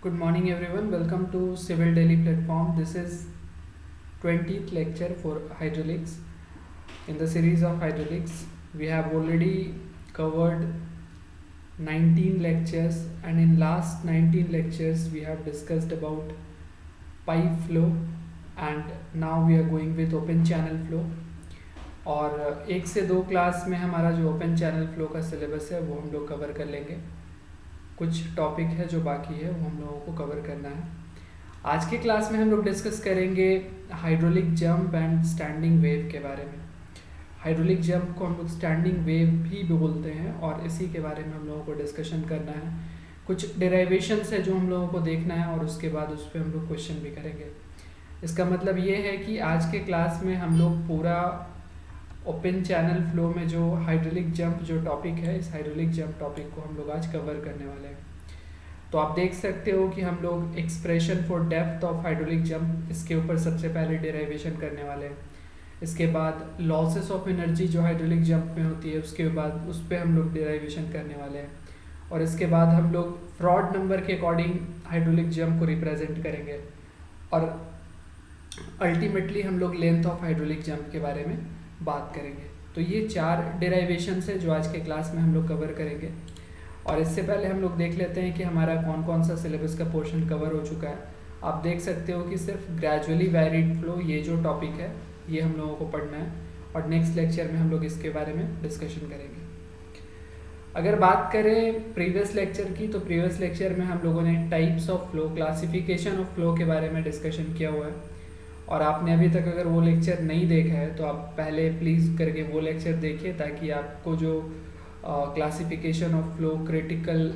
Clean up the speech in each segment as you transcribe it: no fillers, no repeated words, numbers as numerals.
Good morning everyone. Welcome to Civil Daily platform. This is 20th lecture for hydraulics. In the series of hydraulics, we have already covered 19 lectures, and in last 19 lectures we have discussed about pipe flow, and now we are going with open channel flow. और एक से दो class में हमारा जो open channel flow का syllabus है वो हम लोग कवर कर लेंगे। कुछ टॉपिक है जो बाकी है वो हम लोगों को कवर करना है। आज के क्लास में हम लोग डिस्कस करेंगे hydraulic jump and standing wave के बारे में। हाइड्रोलिक जंप को हम लोग स्टैंडिंग वेव भी बोलते हैं और इसी के बारे में हम लोगों को डिस्कशन करना है। कुछ डेरिवेशंस है जो हम लोगों को देखना है और उसके बाद उस पर हम लोग क्वेश्चन भी करेंगे। इसका मतलब ये है कि आज के क्लास में हम लोग पूरा ओपन चैनल फ्लो में जो हाइड्रोलिक जंप जो टॉपिक है, इस हाइड्रोलिक जंप टॉपिक को हम लोग आज कवर करने वाले हैं। तो आप देख सकते हो कि हम लोग expression for depth of hydraulic jump, इसके ऊपर सबसे पहले डेरिवेशन करने वाले हैं। इसके बाद लॉसेस ऑफ एनर्जी जो हाइड्रोलिक जंप में होती है, उसके बाद उस पर हम लोग डेरिवेशन करने वाले हैं। और इसके बाद हम लोग फ्रॉड नंबर के अकॉर्डिंग हाइड्रोलिक जंप को रिप्रेजेंट करेंगे और अल्टीमेटली हम लोग लेंथ ऑफ हाइड्रोलिक जंप के बारे में बात करेंगे। तो ये 4 डेरिवेशंस है जो आज के क्लास में हम लोग कवर करेंगे। और इससे पहले हम लोग देख लेते हैं कि हमारा कौन कौन सा सिलेबस का पोर्शन कवर हो चुका है। आप देख सकते हो कि सिर्फ ग्रेजुअली वैरिड फ्लो ये जो टॉपिक है ये हम लोगों को पढ़ना है और नेक्स्ट लेक्चर में हम लोग इसके बारे में डिस्कशन करेंगे। अगर बात करें प्रीवियस लेक्चर की, तो प्रीवियस लेक्चर में हम लोगों ने types of flow, classification of flow के बारे में डिस्कशन किया हुआ है। और आपने अभी तक अगर वो लेक्चर नहीं देखा है तो आप पहले प्लीज़ करके वो लेक्चर देखिए, ताकि आपको जो classification of flow, critical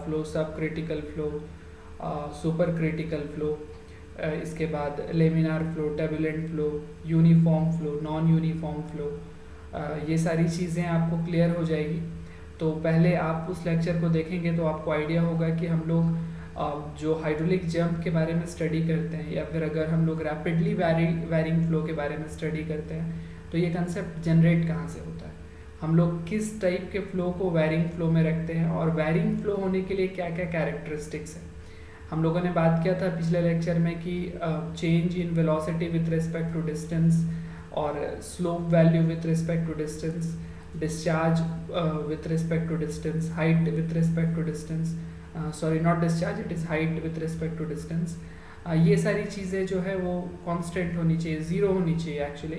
flow, sub critical flow, super critical flow, इसके बाद laminar flow, turbulent flow, uniform flow, non uniform flow, ये सारी चीज़ें आपको क्लियर हो जाएगी। तो पहले आप उस लेक्चर को देखेंगे तो आपको आइडिया होगा कि हम लोग जो हाइड्रोलिक जंप के बारे में स्टडी करते हैं या फिर अगर हम लोग रैपिडली वैरिंग फ्लो के बारे में स्टडी करते हैं तो ये कंसेप्ट जनरेट कहाँ से होता है, हम लोग किस टाइप के फ्लो को वैरिंग फ्लो में रखते हैं और वैरिंग फ्लो होने के लिए क्या क्या कैरेक्टरिस्टिक्स है। हम लोगों ने बात किया था पिछले लेक्चर में कि change in velocity with respect to distance और slope value with respect to distance, discharge with respect to distance, height with respect to distance, sorry not discharge, it is height with respect to distance. ये सारी चीज़ें जो है वो constant होनी चाहिए, zero होनी चाहिए एक्चुअली।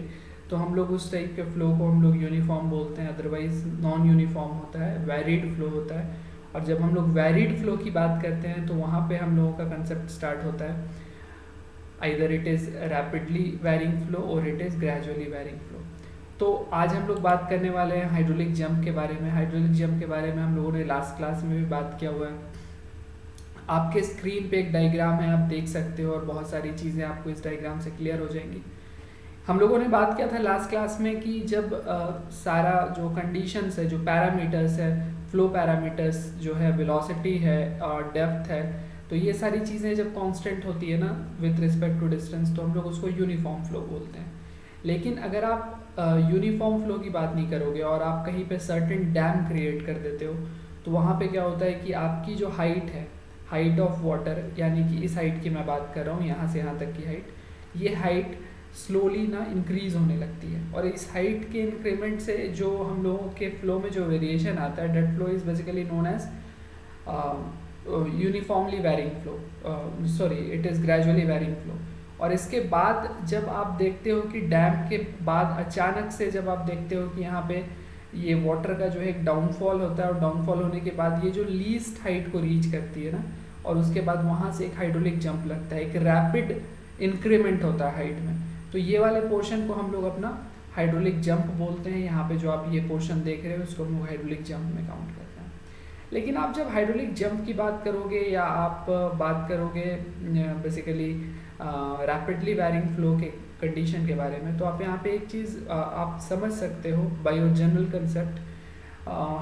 तो हम लोग उस टाइप के फ्लो को हम लोग यूनिफॉर्म बोलते हैं, अदरवाइज नॉन यूनिफॉर्म होता है, वैरिड फ्लो होता है। और जब हम लोग वैरिड फ्लो की बात करते हैं तो वहाँ पे हम लोगों का कंसेप्ट स्टार्ट होता है, either it is rapidly varying flow और it is gradually varying flow. तो आज हम लोग बात करने वाले हैं हाइड्रोलिक जंप के बारे में। हाइड्रोलिक जंप के बारे में हम लोगों ने लास्ट क्लास में भी बात किया हुआ है। आपके स्क्रीन पे एक डायग्राम है, आप देख सकते हो और बहुत सारी चीज़ें आपको इस डायग्राम से क्लियर हो जाएंगी। हम लोगों ने बात किया था लास्ट क्लास में कि जब सारा जो कंडीशंस है, जो पैरामीटर्स है, फ्लो पैरामीटर्स जो है, वेलोसिटी है और डेप्थ है, तो ये सारी चीज़ें जब कांस्टेंट होती है ना विथ रिस्पेक्ट टू डिस्टेंस, तो हम लोग उसको यूनिफॉर्म फ्लो बोलते हैं। लेकिन अगर आप यूनिफॉर्म फ्लो की बात नहीं करोगे और आप कहीं पे सर्टेन डैम क्रिएट कर देते हो, तो वहाँ पे क्या होता है कि आपकी जो हाइट है, हाइट ऑफ वाटर, यानी कि इस हाइट की मैं बात कर रहा हूँ, यहाँ से यहाँ तक की हाइट, ये हाइट स्लोली ना इंक्रीज होने लगती है। और इस हाइट के इंक्रीमेंट से जो हम लोगों के फ्लो में जो वेरिएशन आता है, that flow is basically known as uniformly varying flow, sorry it is gradually varying flow. और इसके बाद जब आप देखते हो कि डैम के बाद अचानक से जब आप देखते हो कि यहाँ पे ये वाटर का जो है एक डाउनफॉल होता है, और डाउनफॉल होने के बाद ये जो लीस्ट हाइट को रीच करती है ना, और उसके बाद वहाँ से एक हाइड्रोलिक जंप लगता है, एक रैपिड इंक्रीमेंट होता है हाइट में। तो ये वाले पोर्शन को हम लोग अपना हाइड्रोलिक जंप बोलते हैं। यहाँ पे जो आप ये पोर्शन देख रहे हो उसको हम लोग हाइड्रोलिक जंप में काउंट करते हैं। लेकिन आप जब हाइड्रोलिक जंप की बात करोगे या आप बात करोगे बेसिकली रैपिडली वैरिंग फ्लो के कंडीशन के बारे में, तो आप यहाँ पे एक चीज़ आप समझ सकते हो बाय जनरल कंसेप्ट।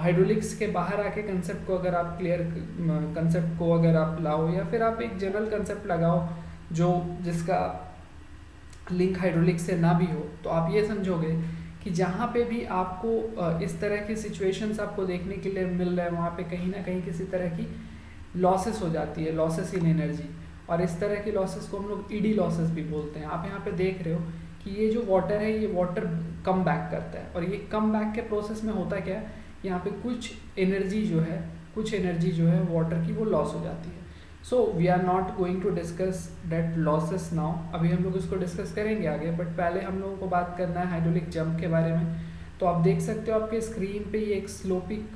हाइड्रोलिक्स के बाहर आके कंसेप्ट को अगर आप क्लियर कंसेप्ट को अगर आप लाओ या फिर आप एक जनरल कंसेप्ट लगाओ जो जिसका लिंक हाइड्रोलिक्स से ना भी हो, तो आप ये समझोगे कि जहाँ पे भी आपको इस तरह की सिचुएशंस आपको देखने के लिए मिल रहा है, वहाँ पे कहीं ना कहीं किसी तरह की लॉसेस हो जाती है, लॉसेस इन एनर्जी, और इस तरह की लॉसेस को हम लोग ईडी लॉसेस भी बोलते हैं। आप यहाँ पे देख रहे हो कि ये जो वाटर है ये वाटर कम बैक करता है, और ये कम बैक के प्रोसेस में होता क्या है, यहाँ पे कुछ एनर्जी जो है वाटर की वो लॉस हो जाती है। So we are not going to discuss that losses now, अभी हम लोग इसको डिस्कस करेंगे आगे, बट पहले हम लोगों को बात करना है हाइड्रोलिक जंप के बारे में। तो आप देख सकते हो आपके स्क्रीन पे ये एक स्लोपिक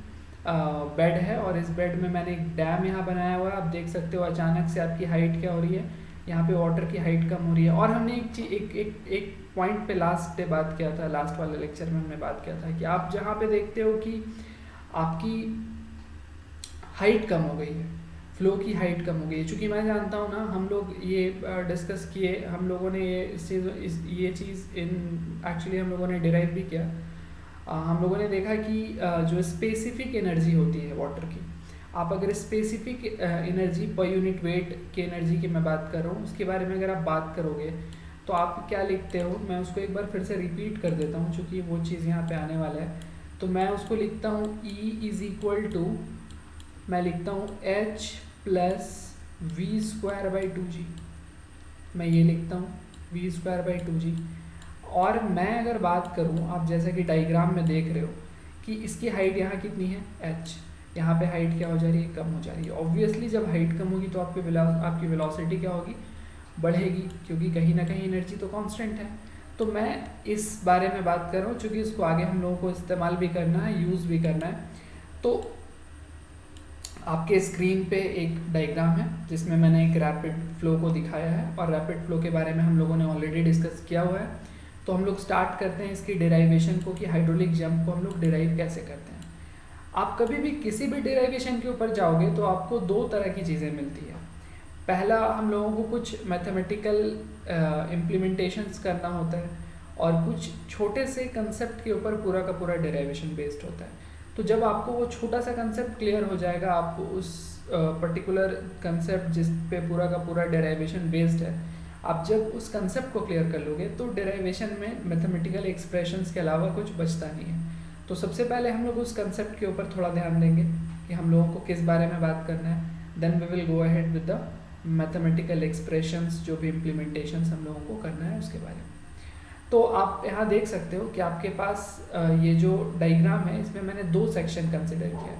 बेड है, और इस बेड में मैंने एक डैम यहाँ बनाया हुआ है। आप देख सकते हो अचानक से आपकी हाइट क्या हो रही है, यहाँ पे वाटर की हाइट कम हो रही है। और हमने एक पॉइंट पे लास्ट डे बात किया था, लास्ट वाले लेक्चर में हमने बात किया था कि आप जहाँ पे देखते हो कि आपकी हाइट कम हो गई है, फ्लो की हाइट कम हो गई है। चूँकि मैं जानता हूँ ना, हम लोग ये डिस्कस किए, हम लोगों ने ये चीज़ एक्चुअली हम लोगों ने डिराइव भी किया। हम लोगों ने देखा कि जो स्पेसिफिक एनर्जी होती है वाटर की, आप अगर specific energy per unit weight की एनर्जी की मैं बात कर रहा हूँ, उसके बारे में अगर आप बात करोगे तो आप क्या लिखते हो, मैं उसको एक बार फिर से रिपीट कर देता हूँ चूँकि वो चीज़ यहाँ पे आने वाला है। तो मैं उसको लिखता हूँ E इज़ इक्वल टू, मैं लिखता हूँ H plus V square by 2g, मैं ये लिखता हूँ वी स्क्वायर बाई 2g। और मैं अगर बात करूँ, आप जैसा कि डायग्राम में देख रहे हो कि इसकी हाइट यहाँ कितनी है h, यहाँ पे हाइट क्या हो जा रही है, कम हो जा रही है। ऑब्वियसली जब हाइट कम होगी तो आपकी वेलोसिटी क्या होगी, बढ़ेगी, क्योंकि कहीं ना कहीं एनर्जी तो कांस्टेंट है। तो मैं इस बारे में बात कर रहा हूँ क्योंकि इसको आगे हम लोगों को इस्तेमाल भी करना है, यूज़ भी करना है। तो आपके स्क्रीन पे एक डायग्राम है जिसमें मैंने एक रैपिड फ्लो को दिखाया है, और रैपिड फ्लो के बारे में हम लोगों ने ऑलरेडी डिस्कस किया हुआ है। तो हम लोग स्टार्ट करते हैं इसकी डिराइवेशन को, कि हाइड्रोलिक जंप को हम लोग डिराइव कैसे करते हैं। आप कभी भी किसी भी डिराइवेशन के ऊपर जाओगे तो आपको दो तरह की चीज़ें मिलती है। पहला, हम लोगों को कुछ मैथमेटिकल इम्प्लीमेंटेशंस करना होता है, और कुछ छोटे से कंसेप्ट के ऊपर पूरा का पूरा डिराइवेशन बेस्ड होता है। तो जब आपको वो छोटा सा कंसेप्ट क्लियर हो जाएगा, आपको उस पर्टिकुलर कंसेप्ट जिस पे पूरा का पूरा डिराइवेशन बेस्ड है, आप जब उस कंसेप्ट को क्लियर कर लोगे तो डिराइवेशन में मैथमेटिकल एक्सप्रेशंस के अलावा कुछ बचता नहीं है। तो सबसे पहले हम लोग उस कंसेप्ट के ऊपर थोड़ा ध्यान देंगे कि हम लोगों को किस बारे में बात करना है। Then we will go ahead with the mathematical expressions, जो भी इम्प्लीमेंटेशंस हम लोगों को करना है उसके बारे में। तो आप यहाँ देख सकते हो कि आपके पास ये जो डायग्राम है इसमें मैंने दो सेक्शन कंसिडर किया है।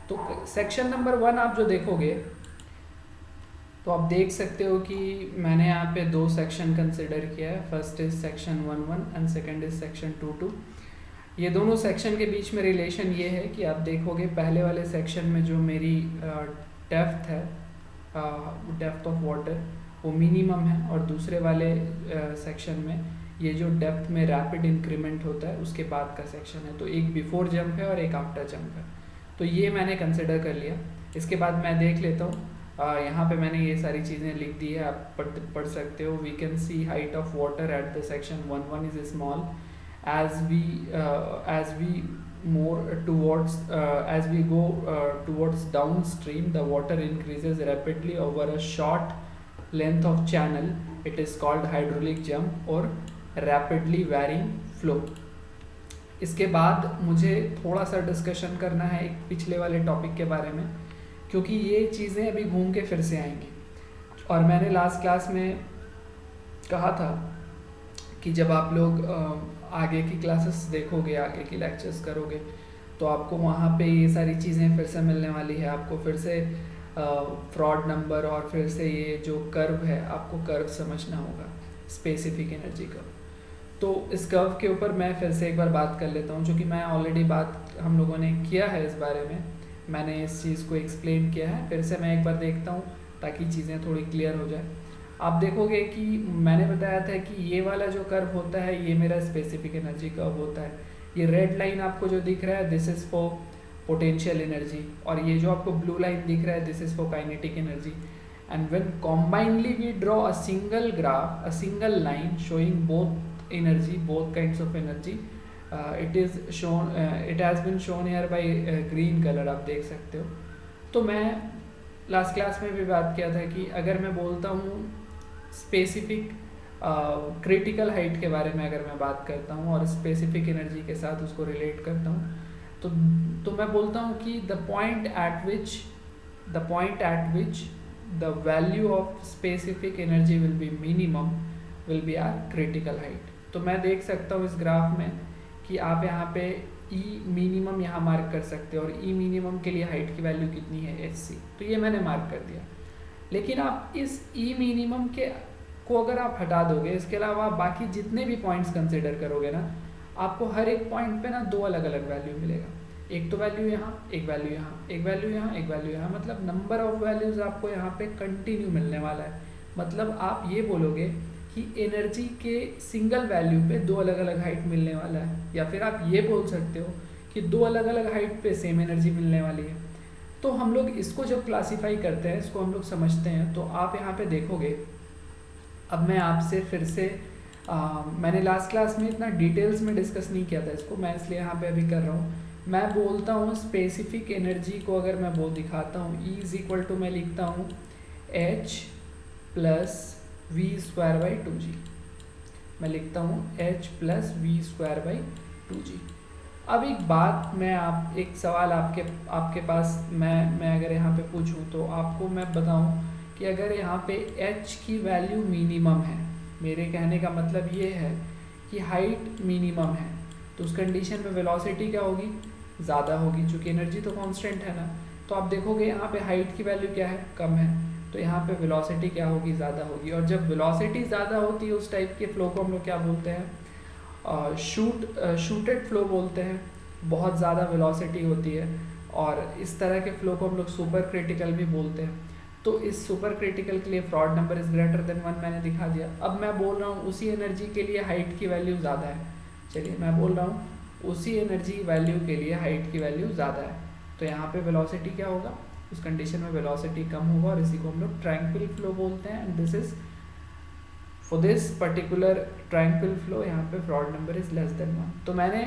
तो सेक्शन नंबर 1 आप जो देखोगे तो आप देख सकते हो कि मैंने यहाँ पे दो सेक्शन कंसिडर किया है। First is section 1.1 and second is section 2.2। ये दोनों सेक्शन के बीच में रिलेशन ये है कि आप देखोगे पहले वाले सेक्शन में जो मेरी डेप्थ है, डेप्थ ऑफ वाटर वो मिनिमम है, और दूसरे वाले सेक्शन में ये जो डेप्थ में रैपिड इंक्रीमेंट होता है उसके बाद का सेक्शन है। तो एक बिफोर जंप है और एक आफ्टर जंप है। तो ये मैंने कंसिडर कर लिया। इसके बाद मैं देख लेता हूँ, यहाँ पे मैंने ये सारी चीज़ें लिख दी है, आप पढ़ सकते हो। We can see height of water at the section 1.1 is small as we more towards as we go towards downstream, the water increases rapidly over a short length of channel. It is called hydraulic jump or rapidly varying flow. इसके बाद मुझे थोड़ा सा discussion करना है एक पिछले वाले टॉपिक के बारे में, क्योंकि ये चीज़ें अभी घूम के फिर से आएंगी। और मैंने लास्ट क्लास में कहा था कि जब आप लोग आगे की क्लासेस देखोगे, आगे की लेक्चर्स करोगे, तो आपको वहाँ पे ये सारी चीज़ें फिर से मिलने वाली है। आपको फिर से फ्रॉड नंबर और फिर से ये जो कर्व है, आपको कर्व समझना होगा, स्पेसिफिक एनर्जी कर्व। तो इस कर्व के ऊपर मैं फिर से एक बार बात कर लेता हूँ, क्योंकि मैं ऑलरेडी बात हम लोगों ने किया है इस बारे में, मैंने इस चीज़ को एक्सप्लेन किया है। फिर से मैं एक बार देखता हूँ ताकि चीज़ें थोड़ी क्लियर हो जाए। आप देखोगे कि मैंने बताया था कि ये वाला जो कर्व होता है ये मेरा स्पेसिफिक एनर्जी कर्व होता है। ये रेड लाइन आपको जो दिख रहा है this is for potential energy, और ये जो आपको ब्लू लाइन दिख रहा है this is for kinetic energy. And when combinedly we draw a single graph, a single line showing both energy, both kinds of energy, it is shown, it has been shown here by green colour, आप देख सकते हो। तो मैं last class में भी बात किया था कि अगर मैं बोलता हूँ स्पेसिफिक क्रिटिकल हाइट के बारे में, अगर मैं बात करता हूँ और स्पेसिफिक एनर्जी के साथ उसको रिलेट करता हूँ, तो मैं बोलता हूँ कि the point eight which the point at which the value of specific energy will be minimum will be our critical height. तो मैं देख सकता हूँ इस ग्राफ में कि आप यहाँ पे E मिनिमम यहाँ मार्क कर सकते हो और E मिनिमम के लिए हाइट की वैल्यू कितनी है HC, तो ये मैंने मार्क कर दिया। लेकिन आप इस E मिनिमम के को अगर आप हटा दोगे, इसके अलावा आप बाकी जितने भी पॉइंट्स कंसिडर करोगे ना, आपको हर एक पॉइंट पे ना दो अलग अलग वैल्यू मिलेगा। एक तो वैल्यू यहाँ, एक वैल्यू यहाँ, एक वैल्यू यहाँ, एक वैल्यू यहाँ, मतलब नंबर ऑफ वैल्यूज आपको यहाँ पे कंटिन्यू मिलने वाला है। मतलब आप ये बोलोगे कि एनर्जी के सिंगल वैल्यू पे दो अलग अलग हाइट मिलने वाला है, या फिर आप ये बोल सकते हो कि दो अलग अलग हाइट पे सेम एनर्जी मिलने वाली है। तो हम लोग इसको जब क्लासीफाई करते हैं, इसको हम लोग समझते हैं, तो आप यहाँ पे देखोगे, अब मैं आपसे फिर से मैंने लास्ट क्लास में इतना डिटेल्स में डिस्कस नहीं किया था इसको, मैं इसलिए यहाँ पे अभी कर रहा हूँ। मैं बोलता हूँ स्पेसिफिक एनर्जी को अगर मैं वो दिखाता हूँ, E इज इक्वल टू मैं लिखता हूँ H plus V square by 2g, मैं लिखता हूँ H plus V square by 2g। अब एक बात मैं एक सवाल आपके पास मैं अगर यहाँ पे पूछूँ तो आपको मैं बताऊँ कि अगर यहाँ पे H की वैल्यू मिनिमम है, मेरे कहने का मतलब ये है कि हाइट मिनिमम है, तो उस कंडीशन में वेलोसिटी क्या होगी, ज़्यादा होगी, क्योंकि एनर्जी तो कांस्टेंट है ना। तो आप देखोगे यहाँ पे हाइट की वैल्यू क्या है, कम है, तो यहाँ पे वेलोसिटी क्या होगी, ज़्यादा होगी। और जब वेलोसिटी ज़्यादा होती है उस टाइप के फ्लो को हम लोग क्या बोलते हैं, शूटेड फ्लो बोलते हैं। बहुत ज़्यादा वेलोसिटी होती है और इस तरह के फ्लो को हम लोग सुपर क्रिटिकल भी बोलते हैं। तो इस सुपर क्रिटिकल के लिए fraud number is greater than 1 मैंने दिखा दिया। अब मैं बोल रहा हूँ उसी एनर्जी के लिए हाइट की वैल्यू ज़्यादा है, चलिए मैं बोल रहा हूँ उसी एनर्जी वैल्यू के लिए हाइट की वैल्यू ज़्यादा है, तो यहाँ पे वेलोसिटी क्या होगा, उस कंडीशन में वेलोसिटी कम होगा और इसी को हम लोग ट्रायंक्विल फ्लो बोलते हैं। And this is for this particular tranquil flow, यहाँ पे Froude number is less than 1। तो मैंने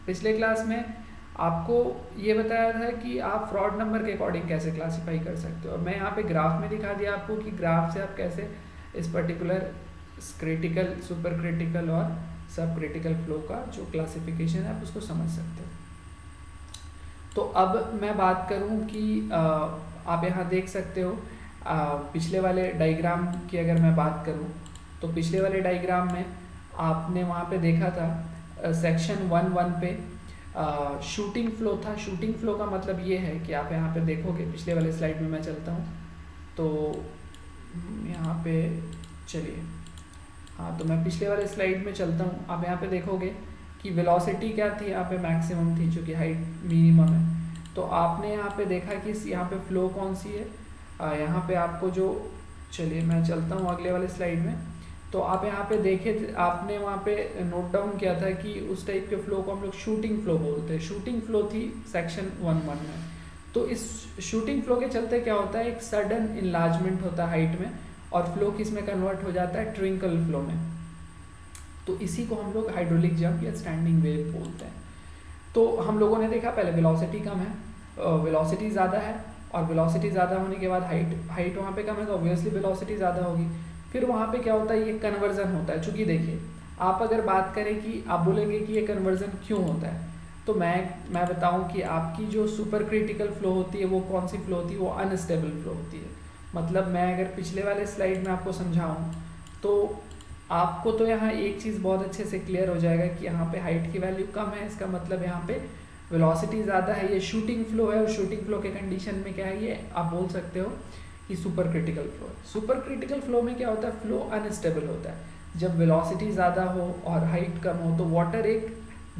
पिछले क्लास में आपको ये बताया था कि आप फ्रॉड नंबर के अकॉर्डिंग कैसे क्लासीफाई कर सकते हो, और मैं यहाँ पे ग्राफ में दिखा दिया आपको कि ग्राफ से आप कैसे इस पर्टिकुलर क्रिटिकल, सुपर क्रिटिकल और सब क्रिटिकल फ्लो का जो क्लासिफिकेशन है आप उसको समझ सकते हो। तो अब मैं बात करूं कि आप यहाँ देख सकते हो पिछले वाले डायग्राम की अगर मैं बात करूं तो पिछले वाले डायग्राम में आपने वहाँ पे देखा था सेक्शन 1.1 पे शूटिंग फ्लो था। शूटिंग फ्लो का मतलब ये है कि आप यहाँ पे देखोगे, पिछले वाले स्लाइड में मैं चलता हूँ तो यहाँ पे चलिए, हाँ तो मैं पिछले वाले स्लाइड में चलता हूँ। आप यहाँ पे देखोगे कि वेलोसिटी क्या थी, यहाँ पे मैक्सिमम थी चूँकि हाइट मिनिमम है। तो आपने यहाँ पे देखा कि यहाँ पे फ्लो कौन सी है, यहाँ पे आपको जो, चलिए मैं चलता हूँ अगले वाले स्लाइड में। तो आप यहाँ पे देखे, आपने वहाँ पे नोट डाउन किया था कि उस टाइप के फ्लो को हम लोग शूटिंग फ्लो बोलते हैं। शूटिंग फ्लो थी सेक्शन 1.1 में। तो इस शूटिंग फ्लो के चलते क्या होता है, एक सडन इनलार्जमेंट होता है हाइट में और फ्लो किस में कन्वर्ट हो जाता है, ट्विंकल फ्लो में। तो इसी को हम लोग हाइड्रोलिक जंप या स्टैंडिंग वेव बोलते हैं। तो हम लोगों ने देखा पहले वेलोसिटी कम है, वेलोसिटी ज़्यादा है, और वेलोसिटी ज़्यादा होने के बाद हाइट वहाँ पे कम है तो ऑब्वियसली वेलोसिटी ज़्यादा होगी। फिर वहाँ पे क्या होता है, ये कन्वर्जन होता है। चूँकि देखिए, आप अगर बात करें कि आप बोलेंगे कि ये कन्वर्जन क्यों होता है, तो मैं बताऊं कि आपकी जो सुपर क्रिटिकल फ्लो होती है वो कौन सी फ्लो होती है, वो अनस्टेबल फ्लो होती है। मतलब मैं अगर पिछले वाले स्लाइड में आपको समझाऊं तो आपको तो यहाँ एक चीज़ बहुत अच्छे से क्लियर हो जाएगा कि यहाँ पे हाइट की वैल्यू कम है, इसका मतलब यहाँ पे वेलोसिटी ज़्यादा है। ये शूटिंग फ्लो है और शूटिंग फ्लो के कंडीशन में क्या है, ये आप बोल सकते हो कि सुपर क्रिटिकल फ्लो है। सुपर क्रिटिकल फ्लो में क्या होता है, फ्लो अनस्टेबल होता है। जब वेलोसिटी ज़्यादा हो और हाइट कम हो तो वाटर एक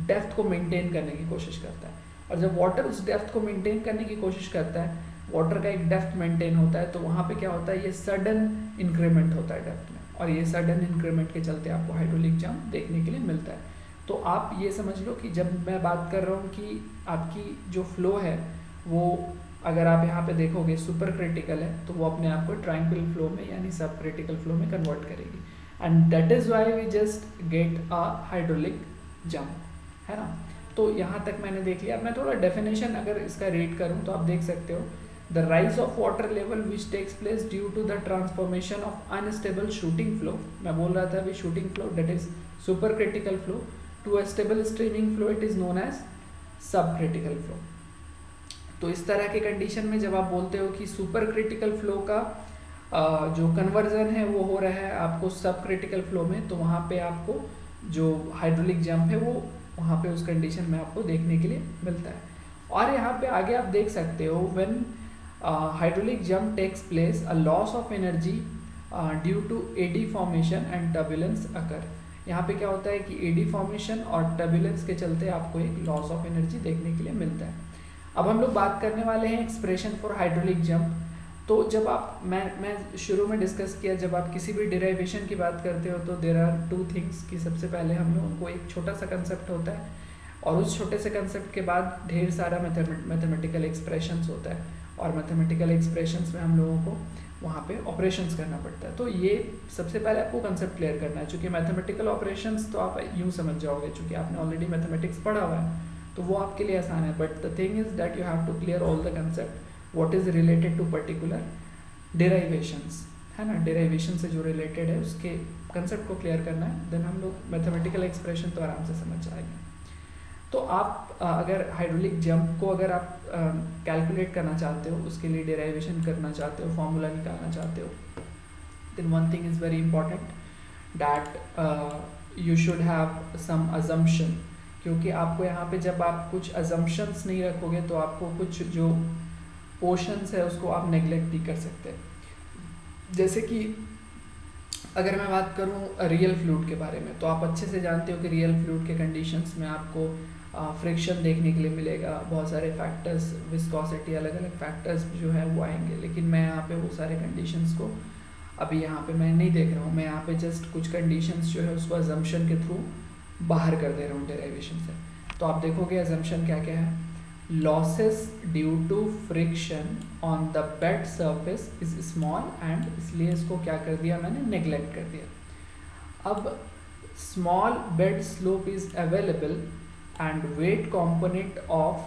डेप्थ को मेंटेन करने की कोशिश करता है, और जब वाटर उस डेप्थ को मेंटेन करने की कोशिश करता है, वाटर का एक डेप्थ मेंटेन होता है, तो वहाँ पे क्या होता है, ये सडन इंक्रीमेंट होता है डेप्थ में, और ये सडन इंक्रीमेंट के चलते आपको हाइड्रोलिक जंप देखने के लिए मिलता है। तो आप ये समझ लो कि जब मैं बात कर रहा हूँ कि आपकी जो फ्लो है वो अगर आप यहाँ पे देखोगे सुपर क्रिटिकल है तो वो अपने आप को ट्रायंक्विल फ्लो में यानी सब क्रिटिकल फ्लो में कन्वर्ट करेगी, and that is why we just get a hydraulic jump, है ना। तो यहाँ तक मैंने देख लिया। मैं थोड़ा डेफिनेशन अगर इसका रीड करूँ तो आप देख सकते हो, the rise of water level which takes place due to the transformation of unstable shooting flow, मैं बोल रहा था अभी shooting flow that is super critical flow, to a stable streaming flow it is known as sub critical flow. तो इस तरह के condition में जब आप बोलते हो कि सुपर क्रिटिकल फ्लो का जो कन्वर्जन है वो हो रहा है आपको सब क्रिटिकल फ्लो में, तो वहाँ पे आपको जो हाइड्रोलिक जंप है वो वहाँ पे उस कंडीशन में आपको देखने के लिए मिलता है। और यहाँ पे आगे आप देख सकते हो when hydraulic jump takes place a loss of energy due to eddy formation and turbulence occur. यहाँ पे क्या होता है कि एडी फॉर्मेशन और टर्बुलेंस के चलते आपको एक लॉस ऑफ एनर्जी देखने के लिए मिलता है। अब हम लोग बात करने वाले हैं एक्सप्रेशन फॉर हाइड्रोलिक जंप। तो जब आप मैं शुरू में डिस्कस किया, जब आप किसी भी डिराइवेशन की बात करते हो तो देर आर टू थिंग्स कि सबसे पहले हम लोगों को एक छोटा सा कंसेप्ट होता है और उस छोटे से कंसेप्ट के बाद ढेर सारा मैथमेटिकल एक्सप्रेशंस होता है, और मैथमेटिकल एक्सप्रेशंस में हम लोगों को वहाँ पे ऑपरेशंस करना पड़ता है। तो ये सबसे पहले आपको कंसेप्ट क्लियर करना है। चूँकि मैथमेटिकल ऑपरेशंस तो आप यूँ समझ जाओगे, चूँकि आपने ऑलरेडी मैथमेटिक्स पढ़ा हुआ है तो वो आपके लिए आसान है, but the thing is that you have to clear all the concept what is related to particular derivations, है ना। डेराइवेशन से जो रिलेटेड है उसके कंसेप्ट को क्लियर करना है, देन हम लोग मैथमेटिकल एक्सप्रेशन तो आराम से समझ जाएंगे। तो आप अगर हाइड्रोलिक जंप को अगर आप कैलकुलेट करना चाहते हो, उसके लिए डेराइवेशन करना चाहते हो, फॉर्मूला निकालना चाहते हो, then one thing is very important that you should have some assumption. क्योंकि आपको यहाँ पे जब आप कुछ अजम्पशंस नहीं रखोगे तो आपको कुछ जो पोर्शंस है उसको आप नेग्लेक्ट भी कर सकते हैं। जैसे कि अगर मैं बात करूँ रियल फ्लूइड के बारे में, तो आप अच्छे से जानते हो कि रियल फ्लूइड के कंडीशंस में आपको फ्रिक्शन देखने के लिए मिलेगा, बहुत सारे फैक्टर्स, विस्कोसिटी, अलग अलग फैक्टर्स जो है वो आएंगे। लेकिन मैं यहाँ पे वो सारे कंडीशंस को अभी यहाँ पे मैं नहीं देख रहा हूँ, मैं यहाँ पे जस्ट कुछ कंडीशंस जो है उसको अजम्पशन के थ्रू बाहर कर दे रहा हूँ डेरिवेशन से। तो आप देखोगे अजम्पशन क्या क्या है, losses due to friction on the bed surface is small and, इसलिए इसको क्या कर दिया मैंने, नेग्लेक्ट कर दिया। अब small bed slope is available and weight component of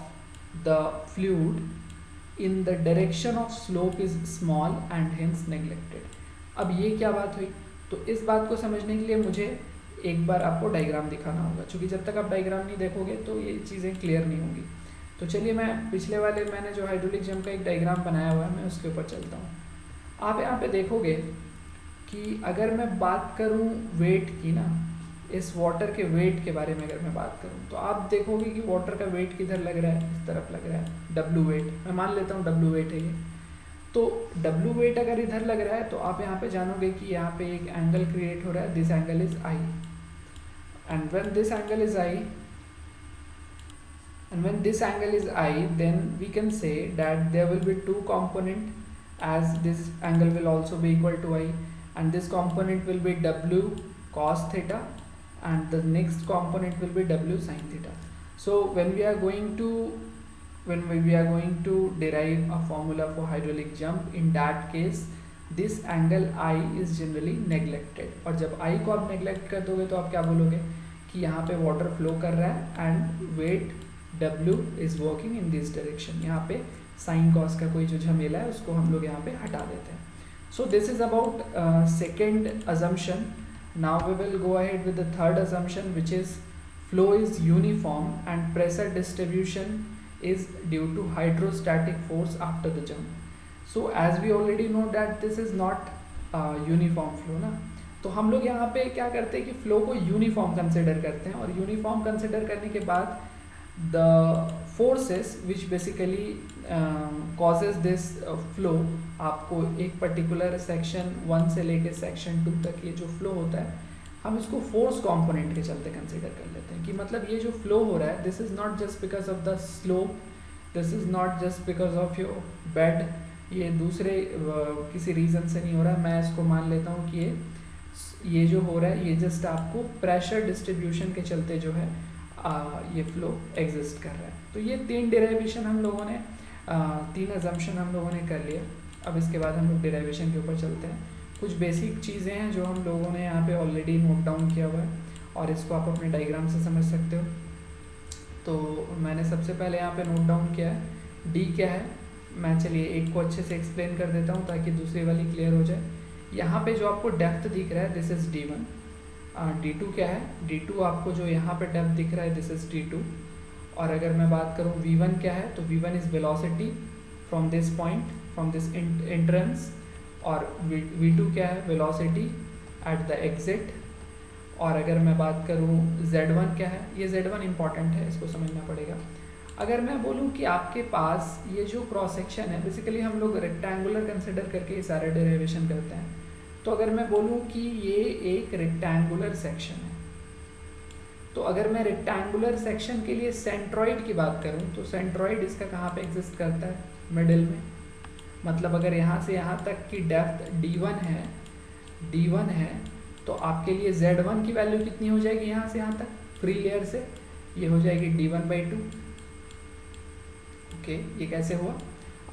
the fluid in the direction of slope is small and hence neglected। अब ये क्या बात हुई, तो इस बात को समझने के लिए मुझे एक बार आपको डायग्राम दिखाना होगा, क्योंकि जब तक आप डायग्राम नहीं देखोगे तो ये चीज़ें क्लियर नहीं होंगी। तो चलिए मैं पिछले वाले मैंने जो हाइड्रोलिक जंप का एक डायग्राम बनाया हुआ है मैं उसके ऊपर चलता हूँ। आप यहाँ पे देखोगे कि अगर मैं बात करूँ वेट की ना, इस वाटर के वेट के बारे में अगर मैं बात करूं तो आप देखोगे कि वाटर का वेट किधर लग रहा है, इस तरफ लग रहा है, डब्ल्यू वेट, मैं मान लेता हूं डब्ल्यू वेट है ये। तो डब्ल्यू वेट अगर इधर लग रहा है तो आप यहाँ पे जानोगे कि यहाँ पे एक एंगल क्रिएट हो रहा है, this angle is I, and when this angle is I then we can say that there will be two component as this angle will also be equal to I, and this component will be W cos theta and the next component will be W sin theta. So when we are going to derive a formula for hydraulic jump, in that case this angle I is generally neglected। और जब I को आप neglect कर दोगे तो आप क्या बोलोगे कि यहाँ पे water flow कर रहा है and weight W is working in this direction। यहाँ पे sin cos का कोई जो झमेला है उसको हम लोग यहाँ पे हटा देते हैं। So this is about second assumption। Now we will go ahead with the third assumption, which is flow is uniform and pressure distribution is due to hydrostatic force after the jump। So as we already know that this is not uniform flow ना, तो हम लोग यहाँ पे क्या करते हैं कि फ्लो को यूनिफॉर्म कंसिडर करते हैं, और यूनिफॉर्म कंसिडर करने के बाद the forces which basically causes this flow, आपको एक पर्टिकुलर सेक्शन 1 से लेके सेक्शन 2 तक ये जो फ्लो होता है हम इसको फोर्स कंपोनेंट के चलते कंसिडर कर लेते हैं। कि मतलब ये जो फ्लो हो रहा है this is not just because of the slope, this is not just because of your bed, ये दूसरे किसी रीज़न से नहीं हो रहा है। मैं इसको मान लेता हूँ कि ये जो हो रहा है ये जस्ट आपको प्रेशर डिस्ट्रीब्यूशन के चलते जो है ये फ्लो एग्जिस्ट कर रहा है। तो ये 3 डेरिवेशन हम लोगों ने 3 अजम्पशन हम लोगों ने कर लिया। अब इसके बाद हम लोग डेरिवेशन के ऊपर चलते हैं। कुछ बेसिक चीज़ें हैं जो हम लोगों ने यहाँ पे ऑलरेडी नोट डाउन किया हुआ है और इसको आप अपने डायग्राम से समझ सकते हो। तो मैंने सबसे पहले यहाँ पे नोट डाउन किया है डी क्या है। मैं चलिए एक को अच्छे से एक्सप्लेन कर देता हूँ ताकि दूसरी वाली क्लियर हो जाए। यहाँ पे जो आपको डेप्थ दिख रहा है दिस इज़ D1। D2 क्या है, D2 आपको जो यहाँ पे डेप्थ दिख रहा है दिस इज़ D2। और अगर मैं बात करूँ v1 क्या है, तो v1 is velocity from this point, from this entrance, और v2 क्या है, वेलोसिटी एट द एग्जिट। और अगर मैं बात करूँ z1 क्या है, ये z1 इम्पॉर्टेंट है, इसको समझना पड़ेगा। अगर मैं बोलूँ कि आपके पास ये जो क्रॉस सेक्शन है, बेसिकली हम लोग रेक्टेंगुलर कंसिडर करके ये सारे डेरिवेशन करते हैं, तो अगर मैं बोलूँ कि ये एक रेक्टेंगुलर सेक्शन है, तो अगर मैं रेक्टेंगुलर सेक्शन के लिए सेंट्रॉइड की बात करूँ, तो सेंट्रॉइड इसका कहाँ पे एग्जिस्ट करता है, मिडिल में। मतलब अगर यहाँ से यहाँ तक की डेप्थ d1 है, तो आपके लिए z1 की वैल्यू कितनी हो जाएगी, यहाँ से यहाँ तक फ्री लेयर से, ये हो जाएगी d1/2। ओके, ये कैसे हुआ,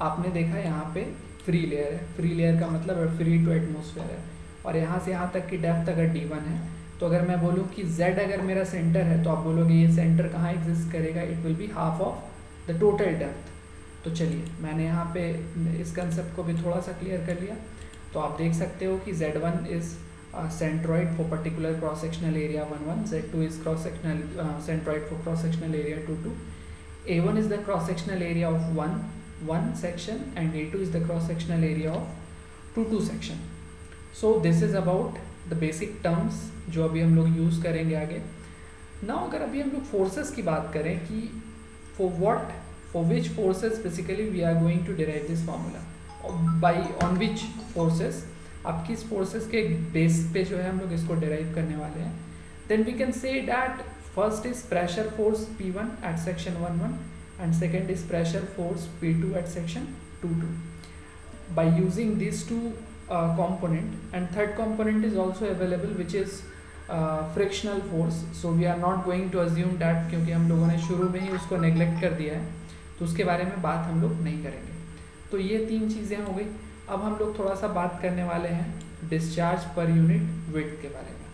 आपने देखा यहाँ पे फ्री लेयर है, फ्री लेयर का मतलब फ्री टू एटमोसफेयर है, और यहाँ से यहाँ तक की डेप्थ अगर d1 है, तो अगर मैं बोलूँ कि z अगर मेरा सेंटर है, तो आप बोलोगे ये सेंटर कहाँ एग्जिस्ट करेगा, it will be half of the total depth. तो चलिए मैंने यहाँ पे इस कंसेप्ट को भी थोड़ा सा क्लियर कर लिया। तो आप देख सकते हो कि z1 is centroid for particular cross sectional area 1, z2 is cross sectional centroid for cross sectional area 2, a1 is the cross sectional area of 1 section and a2 is the cross sectional area of 2 section. So this is about the basic terms जो अभी हम लोग use करेंगे आगे। Now अगर अभी हम लोग फोर्सेस की बात करें कि for which forces basically we are going to derive this formula, by on which forces, आप किस फोर्सेस के बेस पे जो है हम लोग इसको डिराइव करने वाले हैं। Then we can say that first is pressure force P1 at section 1 and second is pressure force P2 at section 2। By using this two component, and third component is also available which is frictional force. So we are not going to assume that, क्योंकि हम लोगों ने शुरू में ही उसको neglect कर दिया है, तो उसके बारे में बात हम लोग नहीं करेंगे। तो ये 3 चीज़ें हो गई। अब हम लोग थोड़ा सा बात करने वाले हैं डिस्चार्ज पर यूनिट विड्थ के बारे में।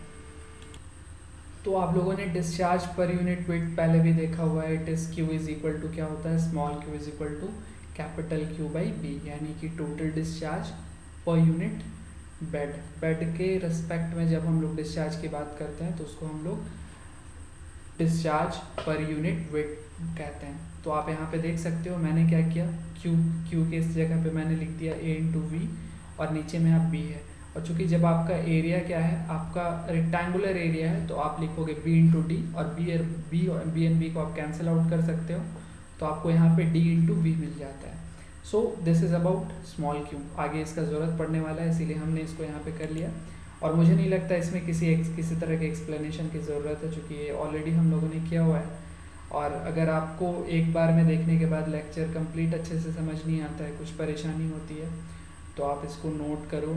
तो आप लोगों ने डिस्चार्ज पर यूनिट विड्थ पहले भी देखा हुआ है, it is Q is equal to क्या होता है, small q is equal to capital Q/B, यानी कि total discharge per unit bed के रिस्पेक्ट में जब हम लोग डिस्चार्ज की बात करते हैं तो उसको हम लोग डिस्चार्ज पर यूनिट विड्थ कहते हैं। तो आप यहाँ पे देख सकते हो मैंने क्या किया, Q के इस जगह पे मैंने लिख दिया A/V और नीचे में आप B है, और चूंकि जब आपका एरिया क्या है, आपका रेक्टेंगुलर एरिया है, तो आप लिखोगे B/D, और B एंड B को आप कैंसिल आउट कर सकते हो, तो आपको यहाँ पे D/V मिल जाता है। So this is about small q। आगे इसका ज़रूरत पड़ने वाला है, इसीलिए हमने इसको यहाँ पे कर लिया, और मुझे नहीं लगता इसमें किसी तरह के एक्सप्लेनेशन की ज़रूरत है, चूँकि ये ऑलरेडी हम लोगों ने किया हुआ है। और अगर आपको एक बार में देखने के बाद लेक्चर कंप्लीट अच्छे से समझ नहीं आता है, कुछ परेशानी होती है, तो आप इसको नोट करो,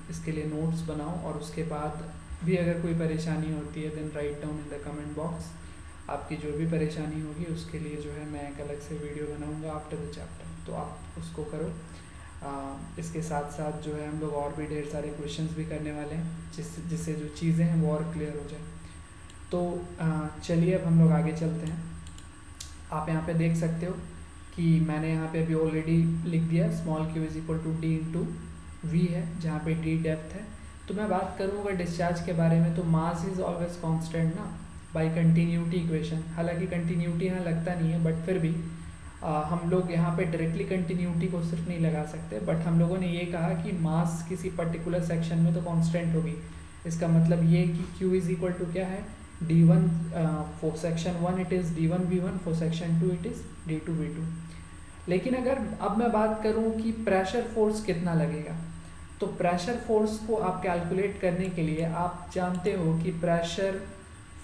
इसके लिए नोट्स बनाओ, और उसके बाद भी अगर कोई परेशानी होती है then write down in the comment box. आपकी जो भी परेशानी होगी उसके लिए जो है मैं एक अलग से वीडियो बनाऊंगा आफ्टर द चैप्टर, तो आप उसको करो। इसके साथ साथ जो है हम लोग और भी ढेर सारे क्वेश्चंस भी करने वाले हैं, जिससे जो चीज़ें हैं वो और क्लियर हो जाए। तो चलिए अब हम लोग आगे चलते हैं। आप यहाँ पे देख सकते हो कि मैंने यहाँ पे अभी ऑलरेडी लिख दिया small q is equal to D/V है, जहाँ पे D डेप्थ है। तो मैं बात करूँगा डिस्चार्ज के बारे में, तो मास इज ऑलवेज कांस्टेंट ना बाय कंटिन्यूटी इक्वेशन। हालांकि कंटिन्यूटी यहाँ लगता नहीं है, बट फिर भी हम लोग यहाँ पे डायरेक्टली कंटिन्यूटी को सिर्फ नहीं लगा सकते, बट हम लोगों ने ये कहा कि मास किसी पर्टिकुलर सेक्शन में तो कांस्टेंट होगी। इसका मतलब ये कि q इज इक्वल टू क्या है, D1 for section 1 it is D1V1, for section 2 it is D2V2। लेकिन अगर अब मैं बात करूं कि प्रेशर फोर्स कितना लगेगा, तो प्रेशर फोर्स को आप कैलकुलेट करने के लिए आप जानते हो कि प्रेशर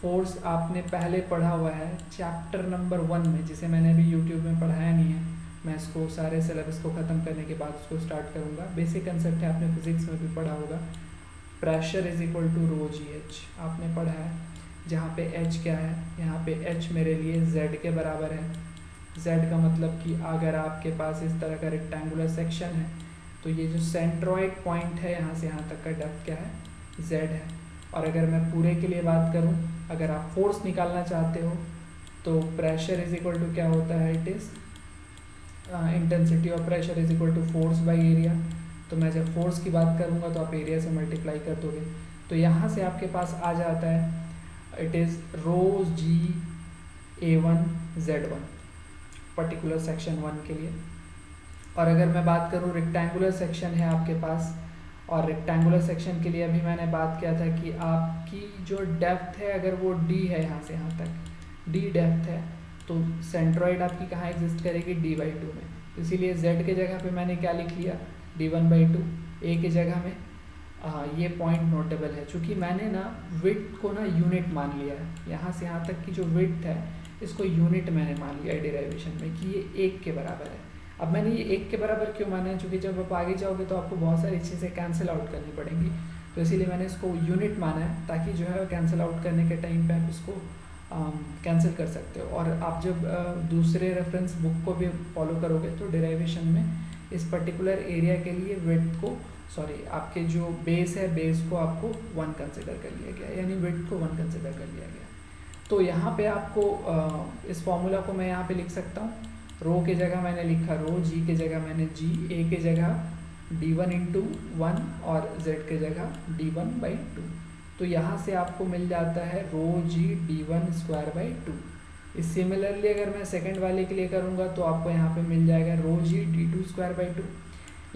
फोर्स आपने पहले पढ़ा हुआ है चैप्टर नंबर 1 में, जिसे मैंने अभी यूट्यूब में पढ़ाया नहीं है। मैं इसको सारे सिलेबस को ख़त्म करने के बाद उसको स्टार्ट करूँगा। बेसिक कंसेप्ट है, आपने फिजिक्स में भी पढ़ा होगा, pressure is equal to ρgh आपने पढ़ा है, जहाँ पे h क्या है, यहाँ पे h मेरे लिए z के बराबर है। z का मतलब कि अगर आपके पास इस तरह का रेक्टेंगुलर सेक्शन है, तो ये जो सेंट्रॉइड पॉइंट है यहाँ से यहाँ तक का डेप्थ क्या है, z है। और अगर मैं पूरे के लिए बात करूँ, अगर आप फोर्स निकालना चाहते हो, तो प्रेशर इज इक्वल टू क्या होता है, it is intensity of pressure is equal to force by area. तो मैं जब फोर्स की बात करूँगा तो आप एरिया से मल्टीप्लाई कर दोगे, तो यहाँ से आपके पास आ जाता है it is ρg A1 Z1 particular section 1 के लिए। और अगर मैं बात करूँ रेक्टेंगुलर सेक्शन है आपके पास, और रेक्टेंगुलर सेक्शन के लिए अभी मैंने बात किया था कि आपकी जो डेप्थ है अगर वो d है, यहाँ से यहाँ तक d डेप्थ है, तो सेंट्रॉइड आपकी कहाँ एग्जिस्ट करेगी, d/2 में। इसीलिए z के जगह पे मैंने क्या लिख लिया, d1/2, a के जगह में ये पॉइंट नोटेबल है चूँकि मैंने ना विड्थ को ना यूनिट मान लिया है, यहाँ से यहाँ तक की जो विड्थ है इसको यूनिट मैंने मान लिया है डेरिवेशन में कि ये 1 के बराबर है। अब मैंने ये 1 के बराबर क्यों माना है, क्योंकि जब आप आगे जाओगे तो आपको बहुत सारी चीज़ें कैंसिल आउट करनी पड़ेंगी, तो इसीलिए मैंने इसको यूनिट माना है ताकि जो है कैंसिल आउट करने के टाइम पे आप इसको कैंसिल कर सकते हो। और आप जब दूसरे रेफरेंस बुक को भी फॉलो करोगे तो डेरिवेशन में इस पर्टिकुलर एरिया के लिए विड्थ को आपके जो बेस है, बेस को आपको 1 कंसिडर कर लिया गया, यानी विड्थ को 1 कंसिडर कर लिया गया। तो यहाँ पे आपको इस फॉर्मूला को मैं यहाँ पे लिख सकता हूँ, रो के जगह मैंने लिखा रो, जी के जगह मैंने जी, ए के जगह d1/1 और z के जगह d1/2। तो यहाँ से आपको मिल जाता है रो जी d1/2। इस सिमिलरली अगर मैं सेकंड वाले के लिए करूँगा तो आपको यहाँ पे मिल जाएगा रो जी d2/2।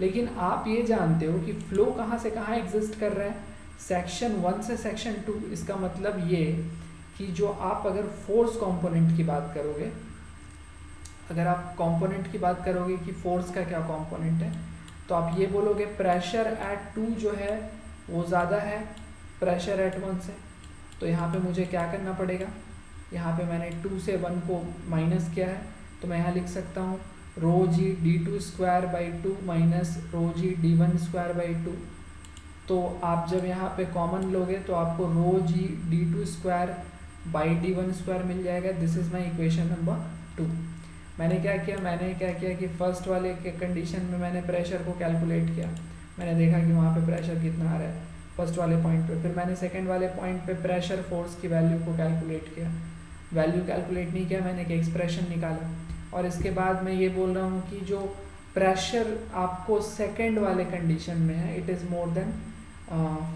लेकिन आप ये जानते हो कि फ्लो कहाँ से कहाँ एग्जिस्ट कर रहा है, सेक्शन 1 से सेक्शन 2। इसका मतलब ये कि जो आप अगर फोर्स कंपोनेंट की बात करोगे, अगर आप कंपोनेंट की बात करोगे कि फोर्स का क्या कंपोनेंट है, तो आप ये बोलोगे प्रेशर एट 2 जो है वो ज़्यादा है प्रेशर एट 1 से। तो यहाँ पे मुझे क्या करना पड़ेगा, यहाँ पे मैंने 2 से 1 को माइनस किया है, तो मैं यहाँ लिख सकता हूँ रो जी d2/2 माइनस रो जी d1/2। तो आप जब यहाँ पे कॉमन लोगे तो आपको रो जी d2/d1² मिल जाएगा। This is my equation number 2। मैंने क्या किया कि फर्स्ट वाले के कंडीशन में मैंने प्रेशर को कैलकुलेट किया, मैंने देखा कि वहाँ पे प्रेशर कितना आ रहा है फर्स्ट वाले पॉइंट पे। फिर मैंने सेकंड वाले पॉइंट पे प्रेशर फोर्स की वैल्यू को कैलकुलेट किया, वैल्यू कैलकुलेट नहीं किया, मैंने एक एक्सप्रेशन निकाला। और इसके बाद मैं ये बोल रहा हूँ कि जो प्रेशर आपको सेकंड वाले कंडीशन में है it is more than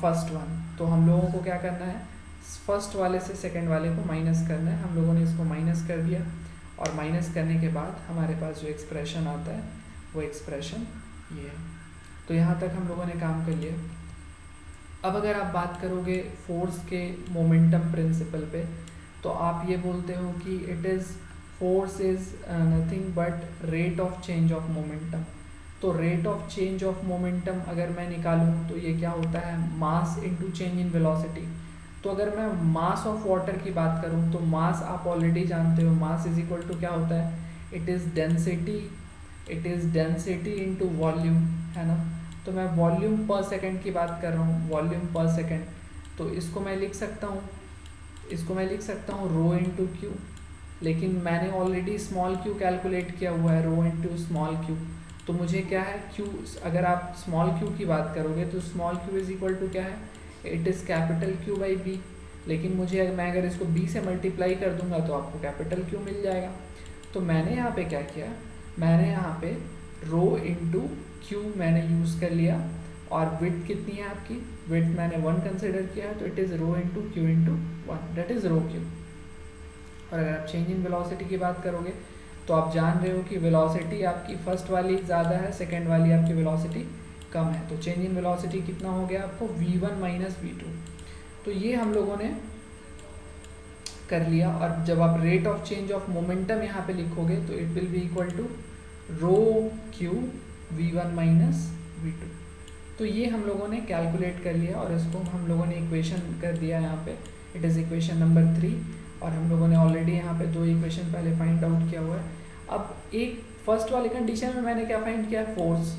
first one. तो हम लोगों को क्या करना है, फर्स्ट वाले से सेकंड वाले को माइनस करना है। हम लोगों ने इसको माइनस कर दिया, और माइनस करने के बाद हमारे पास जो एक्सप्रेशन आता है वो एक्सप्रेशन ये है। तो यहाँ तक हम लोगों ने काम कर लिया। अब अगर आप बात करोगे फोर्स के मोमेंटम प्रिंसिपल पे, तो आप ये बोलते हो कि it is force is nothing but rate of change of momentum. तो rate of change of momentum अगर मैं निकालूँ तो ये क्या होता है, mass into change in velocity. तो अगर मैं मास ऑफ वाटर की बात करूँ तो मास आप ऑलरेडी जानते हो, मास इज इक्वल टू क्या होता है, it is density into volume, है ना। तो मैं वॉल्यूम पर सेकंड की बात कर रहा हूँ, वॉल्यूम पर सेकंड। तो इसको मैं लिख सकता हूँ रो इंटू क्यू, लेकिन मैंने ऑलरेडी स्मॉल क्यू कैलकुलेट किया हुआ है, रो इंटू स्मॉल क्यू। तो मुझे क्या है क्यू, अगर आप स्मॉल क्यू की बात करोगे तो small q is equal to क्या है, it is capital Q by b. लेकिन मैं अगर इसको बी से मल्टीप्लाई कर दूंगा तो आपको कैपिटल क्यू मिल जाएगा। तो मैंने यहाँ पे क्या किया, मैंने यहाँ पे रो इंटू क्यू मैंने यूज़ कर लिया, और विड्थ कितनी है आपकी, विड्थ मैंने 1 कंसिडर किया, तो it is rho into q into 1, that is rho q. और अगर आप चेंज इन वेलोसिटी की बात करोगे तो आप जान रहे हो कि वेलोसिटी आपकी फर्स्ट वाली ज़्यादा है, सेकेंड वाली आपकी वेलोसिटी कम है। तो चेंज इन वेलोसिटी कितना हो गया आपको, v1 माइनस v2। तो ये हम लोगों ने कर लिया। और जब आप rate of change of momentum यहाँ पे लिखोगे तो it will be equal to rho q v1 minus v2। तो ये हम लोगों ने कैलकुलेट कर लिया और इसको हम लोगों ने इक्वेशन कर दिया यहाँ पे, इट इज़ इक्वेशन नंबर 3। और हम लोगों ने ऑलरेडी यहाँ पे 2 इक्वेशन पहले फाइंड आउट किया हुआ है। अब एक फर्स्ट वाले कंडीशन में मैंने क्या फाइंड किया, फोर्स।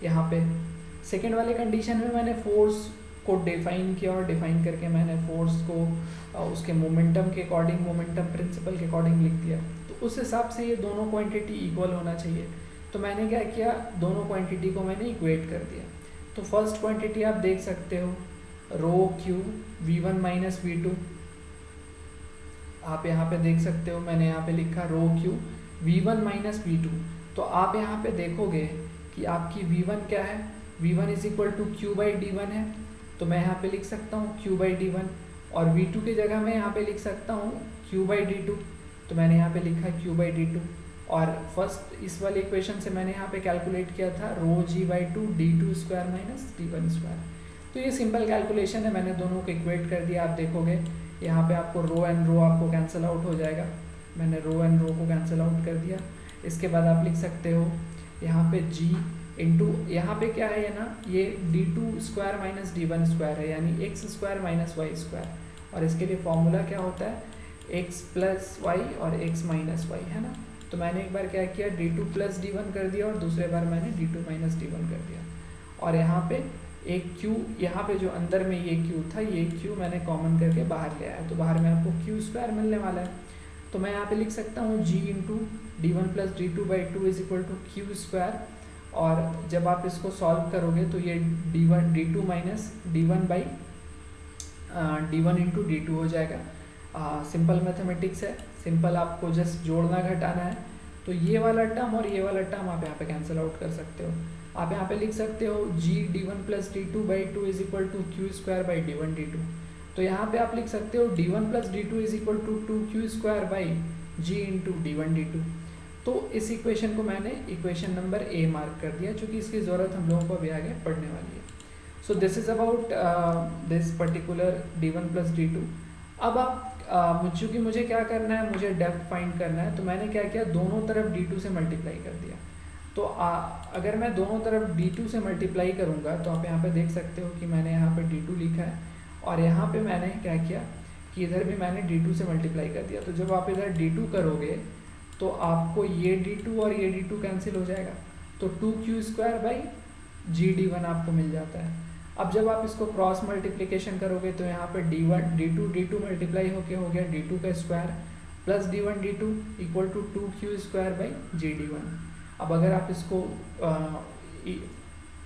यहाँ पे सेकेंड वाले कंडीशन में मैंने फोर्स को डिफाइन किया, और डिफाइन करके मैंने फोर्स को उसके मोमेंटम के अकॉर्डिंग, मोमेंटम प्रिंसिपल के अकॉर्डिंग लिख दिया। तो उस हिसाब से ये दोनों क्वांटिटी इक्वल होना चाहिए। तो मैंने क्या किया, दोनों क्वांटिटी को मैंने इक्वेट कर दिया। तो फर्स्ट क्वांटिटी आप देख सकते हो रो क्यू v1 माइनस v2, आप यहाँ पे देख सकते हो, मैंने यहाँ पे लिखा रो क्यू v1 माइनस v2। तो आप यहाँ पे देखोगे कि आपकी v1 क्या है, v1 is equal to q by d1 है। तो मैं यहाँ पे लिख सकता हूँ क्यू बाई d1, और v2 की जगह मैं यहाँ पे लिख सकता हूँ क्यू बाई d2। तो मैंने यहाँ पे लिखा क्यू बाई डी टू, और फर्स्ट इस वाले इक्वेशन से मैंने यहाँ पे कैलकुलेट किया था rho g by two D two square minus D one square. तो ये सिंपल कैलकुलेशन है, मैंने दोनों को इक्वेट कर दिया। आप देखोगे यहाँ पे आपको रो एंड रो आपको कैंसिल आउट हो जाएगा, मैंने रो एंड रो को कैंसिल आउट कर दिया। इसके बाद आप लिख सकते हो यहाँ पे जी इंटू, यहाँ पे क्या है ये ना, ये d two square minus D one square है, यानी x square minus y square, और इसके लिए फॉर्मूला क्या होता है एक्स प्लस वाई और एक्स माइनस वाई, है ना। तो मैंने एक बार क्या किया d two plus d one कर दिया और दूसरे बार मैंने d two minus D one कर दिया, और यहाँ पे एक क्यू, यहाँ पे जो अंदर में ये क्यू था ये क्यू मैंने कॉमन करके बाहर ले आया, तो बाहर में आपको क्यू स्क्वायर मिलने वाला है। तो मैं यहाँ पे लिख सकता हूँ g into D one plus D two by two is equal to q square, और जब आप इसको सॉल्व करोगे तो ये D one D two minus D one by D one into D two हो जाएगा। सिंपल मैथमेटिक्स है, सिंपल आपको जस्ट जोड़ना घटाना है। तो ये वाला टर्म और ये वाला टर्म आप यहाँ पे कैंसिल आउट कर सकते हो। आप यहाँ पे लिख सकते हो g d one plus D two by two is equal to q square by D one D two. तो यहाँ पे आप लिख सकते हो d one plus D two is equal to two q square by g into D one D two. तो इस equation को मैंने इक्वेशन नंबर ए मार्क कर दिया, क्योंकि इसकी ज़रूरत हम लोगों को अभी आगे पढ़ने वाली है। So this is about this particular d one plus D two. अब आप चूँकि मुझे क्या करना है, मुझे डेप्थ फाइंड करना है, तो मैंने क्या किया, दोनों तरफ d2 से मल्टीप्लाई कर दिया। तो अगर मैं दोनों तरफ d2 से मल्टीप्लाई करूँगा तो आप यहाँ पे देख सकते हो कि मैंने यहाँ पे d2 लिखा है, और यहाँ पे मैंने क्या किया कि इधर भी मैंने d2 से मल्टीप्लाई कर दिया। तो जब आप इधर d2 करोगे तो आपको ये d2 और ये d2 कैंसिल हो जाएगा, तो 2q square by g d1 आपको मिल जाता है। अब जब आप इसको क्रॉस मल्टीप्लिकेशन करोगे तो यहाँ पे d1 d2 मल्टीप्लाई होके हो गया d2 का square plus d1 d2 equal to 2q square by g d1। अब अगर आप इसको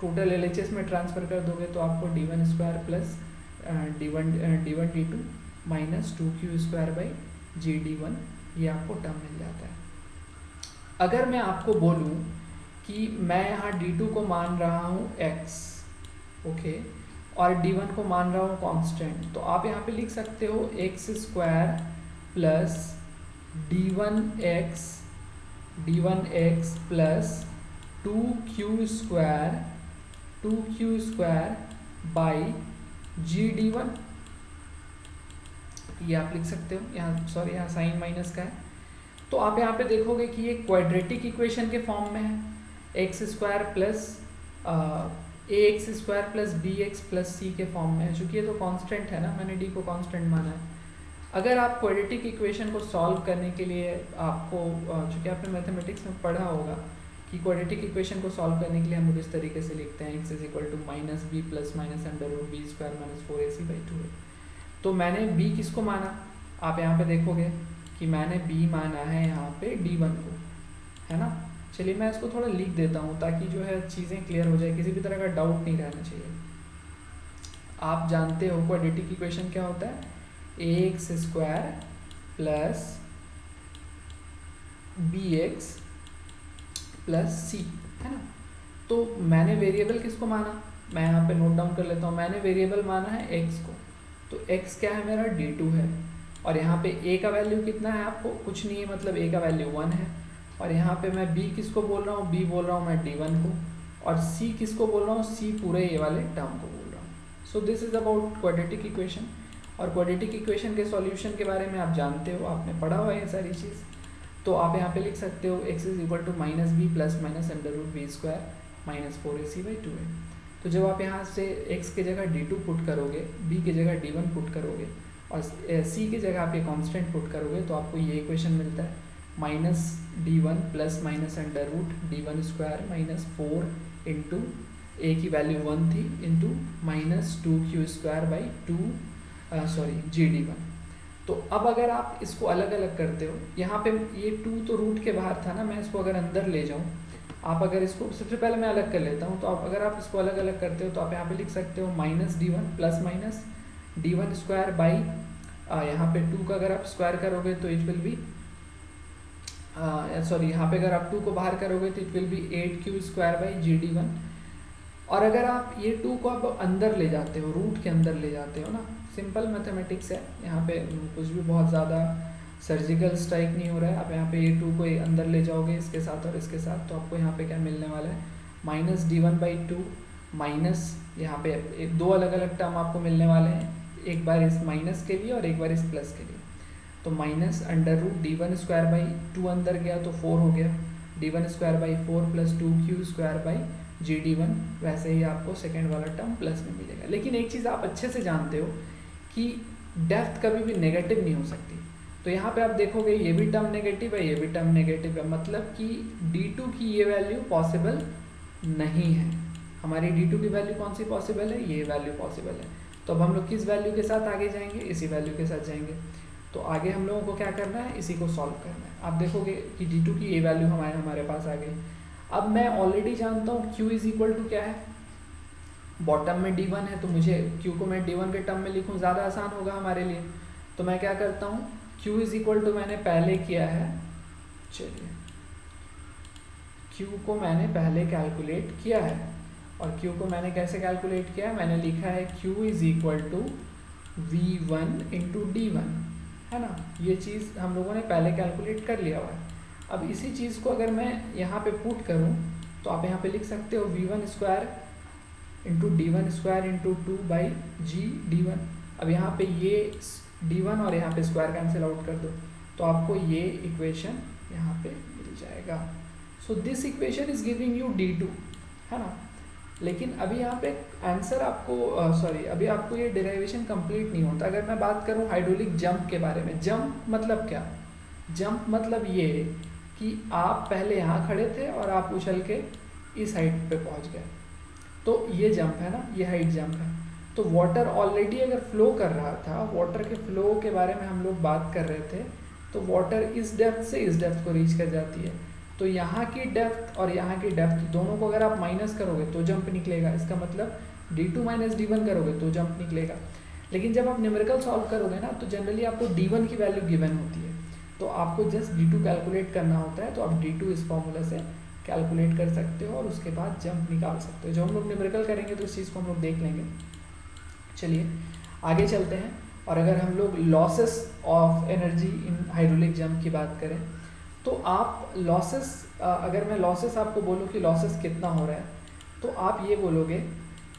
टोटल LHS में ट्रांसफ़र कर दोगे तो आपको d1 square plus d1 d2 minus 2q square by g d1 ये आपको टर्म मिल जाता है। अगर मैं आपको बोलूँ कि मैं यहाँ d2 को मान रहा हूँ x, ओके, और d1 को मान रहा हूँ कांस्टेंट, तो आप यहाँ पे लिख सकते हो x square plus d1x plus 2q square by g d1, ये आप लिख सकते हो। यहाँ सॉरी, यहाँ साइन माइनस का है। तो आप यहाँ पे देखोगे कि ये क्वाड्रेटिक इक्वेशन के फॉर्म में है, x square plus ax square plus bx plus c के फॉर्म में है। चूँकि ये तो कांस्टेंट है ना, मैंने d को कांस्टेंट माना है। अगर आप क्वाड्रेटिक इक्वेशन को सॉल्व करने के लिए आपको, चूँकि आपने मैथमेटिक्स में पढ़ा होगा कि क्वाड्रेटिक इक्वेशन को सॉल्व करने के लिए हम लोग इस तरीके से लिखते हैं, x is equal to minus b plus minus under root b square minus 4ac by 2 है। तो मैंने b किसको माना, आप यहाँ पे देखोगे कि मैंने b माना है यहाँ पे d1 को, है ना। चलिए मैं इसको थोड़ा लिख देता हूँ ताकि जो है चीज़ें क्लियर हो जाए, किसी भी तरह का डाउट नहीं रहना चाहिए। आप जानते हो क्वाड्रेटिक इक्वेशन क्या होता है, ax square plus bx plus c, है ना। तो मैंने वेरिएबल किसको माना, मैं यहाँ पे नोट डाउन कर लेता हूँ। मैंने वेरिएबल माना है x को, तो x क्या है मेरा d2 है, और यहाँ पे a का वैल्यू कितना है, आपको कुछ नहीं है, मतलब a का वैल्यू 1 है। और यहाँ पे मैं b किसको बोल रहा हूँ, b बोल रहा हूँ मैं d1 को, और c किसको बोल रहा हूँ, c पूरे ये वाले टर्म को बोल रहा हूँ। So this is about quadratic equation. और क्वाड्रेटिक इक्वेशन के सॉल्यूशन के बारे में आप जानते हो, आपने पढ़ा हुआ है ये सारी चीज़। तो आप यहाँ पे लिख सकते हो x is equal to minus b plus minus under root b square minus 4ac by 2 है। तो जब आप यहाँ से x की जगह d2 पुट करोगे, b की जगह d1 पुट करोगे, और c की जगह आप ये कांस्टेंट पुट करोगे, तो आपको ये इक्वेशन मिलता है minus d1 plus minus under root d1 square minus 4 into a की वैल्यू 1 थी into minus 2q square by 2 sorry g d1। तो अब अगर आप इसको अलग अलग करते हो, यहाँ पे ये 2 तो रूट के बाहर था ना, मैं इसको अगर अंदर ले जाऊँ, आप अगर इसको सबसे पहले मैं अलग कर लेता हूँ, तो आप अगर आप इसको अलग अलग करते हो तो आप यहाँ पे लिख सकते हो minus d1 plus minus d1 square by यहाँ पे 2 का अगर आप स्क्वायर करोगे तो इट विल बी सॉरी, यहाँ पे अगर आप 2 को बाहर करोगे तो it will be 8q square by g d1। और अगर आप ये 2 को आप अंदर ले जाते हो, रूट के अंदर ले जाते हो ना, सिंपल मैथमेटिक्स है, यहाँ पे कुछ भी बहुत ज़्यादा सर्जिकल स्ट्राइक नहीं हो रहा है। आप यहाँ पे A2 को अंदर ले जाओगे इसके साथ और इसके साथ, तो आपको यहाँ पे क्या मिलने वाला है, माइनस d1/2 माइनस, यहाँ पे दो अलग अलग टर्म आपको मिलने वाले हैं, एक बार इस माइनस के लिए और एक बार इस प्लस के लिए। तो माइनस √d1² अंदर गया तो 4 हो गया, d1² / 4 + 2q² / वैसे ही आपको सेकेंड वाला टर्म प्लस में मिलेगा। लेकिन एक चीज़ आप अच्छे से जानते हो कि डेप्थ कभी भी नेगेटिव नहीं हो सकती। तो यहाँ पे आप देखोगे ये भी टर्म नेगेटिव है, ये भी टर्म नेगेटिव है, मतलब कि d2 की ये वैल्यू पॉसिबल नहीं है। हमारी d2 की वैल्यू कौन सी पॉसिबल है, ये वैल्यू पॉसिबल है। तो अब हम लोग किस वैल्यू के साथ आगे जाएंगे, इसी वैल्यू के साथ जाएंगे। तो आगे हम लोगों को क्या करना है, इसी को सॉल्व करना है। आप देखोगे कि d2 की ये वैल्यू हमारे पास आ गई। अब मैं ऑलरेडी जानता हूँ q = क्या है, बॉटम में d1 है, तो मुझे q को मैं d1 के टर्म में लिखूँ, ज़्यादा आसान होगा हमारे लिए। तो मैं क्या करता हूँ, q = मैंने पहले किया है, चलिए q को मैंने पहले कैलकुलेट किया है, और q को मैंने कैसे कैलकुलेट किया है, मैंने लिखा है q = v1 × d1, है ना। ये चीज़ हम लोगों ने पहले कैलकुलेट कर लिया हुआ है। अब इसी चीज़ को अगर मैं यहाँ पे पुट करूँ, तो आप यहाँ पे लिख सकते हो v1² × d1² × 2/g d1। अब यहाँ पे ये d1 और यहाँ पे स्क्वायर कैंसिल आउट कर दो, तो आपको ये इक्वेशन यहाँ पे मिल जाएगा। So this equation is giving you d2, है ना। लेकिन अभी यहाँ पे आंसर आपको अभी आपको ये डेरिवेशन कंप्लीट नहीं होता। अगर मैं बात करूँ हाइड्रोलिक जंप के बारे में, जंप मतलब क्या, जंप मतलब ये कि आप पहले यहाँ खड़े थे और आप उछल के इस हाइट पे पहुँच गए, तो ये जंप है ना, ये हाइट जंप है। तो वाटर ऑलरेडी अगर फ्लो कर रहा था, वाटर के फ्लो के बारे में हम लोग बात कर रहे थे, तो वाटर इस डेप्थ से इस डेप्थ को रीच कर जाती है। तो यहाँ की डेप्थ और यहाँ की डेप्थ दोनों को अगर आप माइनस करोगे तो जंप निकलेगा। इसका मतलब d2 - d1 करोगे तो जंप निकलेगा। लेकिन जब आप न्यूमेरिकल सॉल्व करोगे ना, तो जनरली आपको d1 की वैल्यू गिवन होती है, तो आपको जस्ट d2 कैलकुलेट करना होता है। तो आप d2 इस फॉर्मूला से कैलकुलेट कर सकते हो और उसके बाद जंप निकाल सकते हो। जब हम लोग न्यूमेरिकल करेंगे तो इस चीज़ को हम लोग देख लेंगे। चलिए आगे चलते हैं। और अगर हम लोग losses of energy in hydraulic jump की बात करें, तो आप लॉसेस, अगर मैं लॉसेस आपको बोलूँ कि लॉसेस कितना हो रहा है, तो आप ये बोलोगे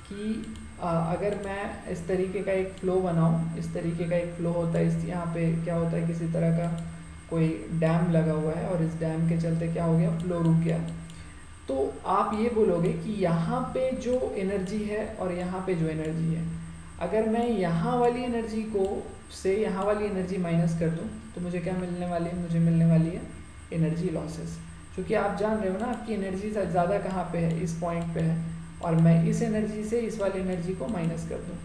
कि अगर मैं इस तरीके का एक फ़्लो बनाऊँ, इस तरीके का एक फ़्लो होता है, इस यहाँ पे क्या होता है, किसी तरह का कोई डैम लगा हुआ है और इस डैम के चलते क्या हो गया, फ़्लो रुक गया। तो आप ये बोलोगे कि यहाँ पे जो एनर्जी है और यहाँ पे जो एनर्जी है, अगर मैं यहाँ वाली एनर्जी को से यहाँ वाली एनर्जी माइनस कर दूँ, तो मुझे क्या मिलने वाली है, मुझे मिलने वाली है एनर्जी लॉसेस। क्योंकि आप जान रहे हो ना, आपकी एनर्जी ज़्यादा कहाँ पे है, इस पॉइंट पे है, और मैं इस एनर्जी से इस वाली एनर्जी को माइनस कर दूँ,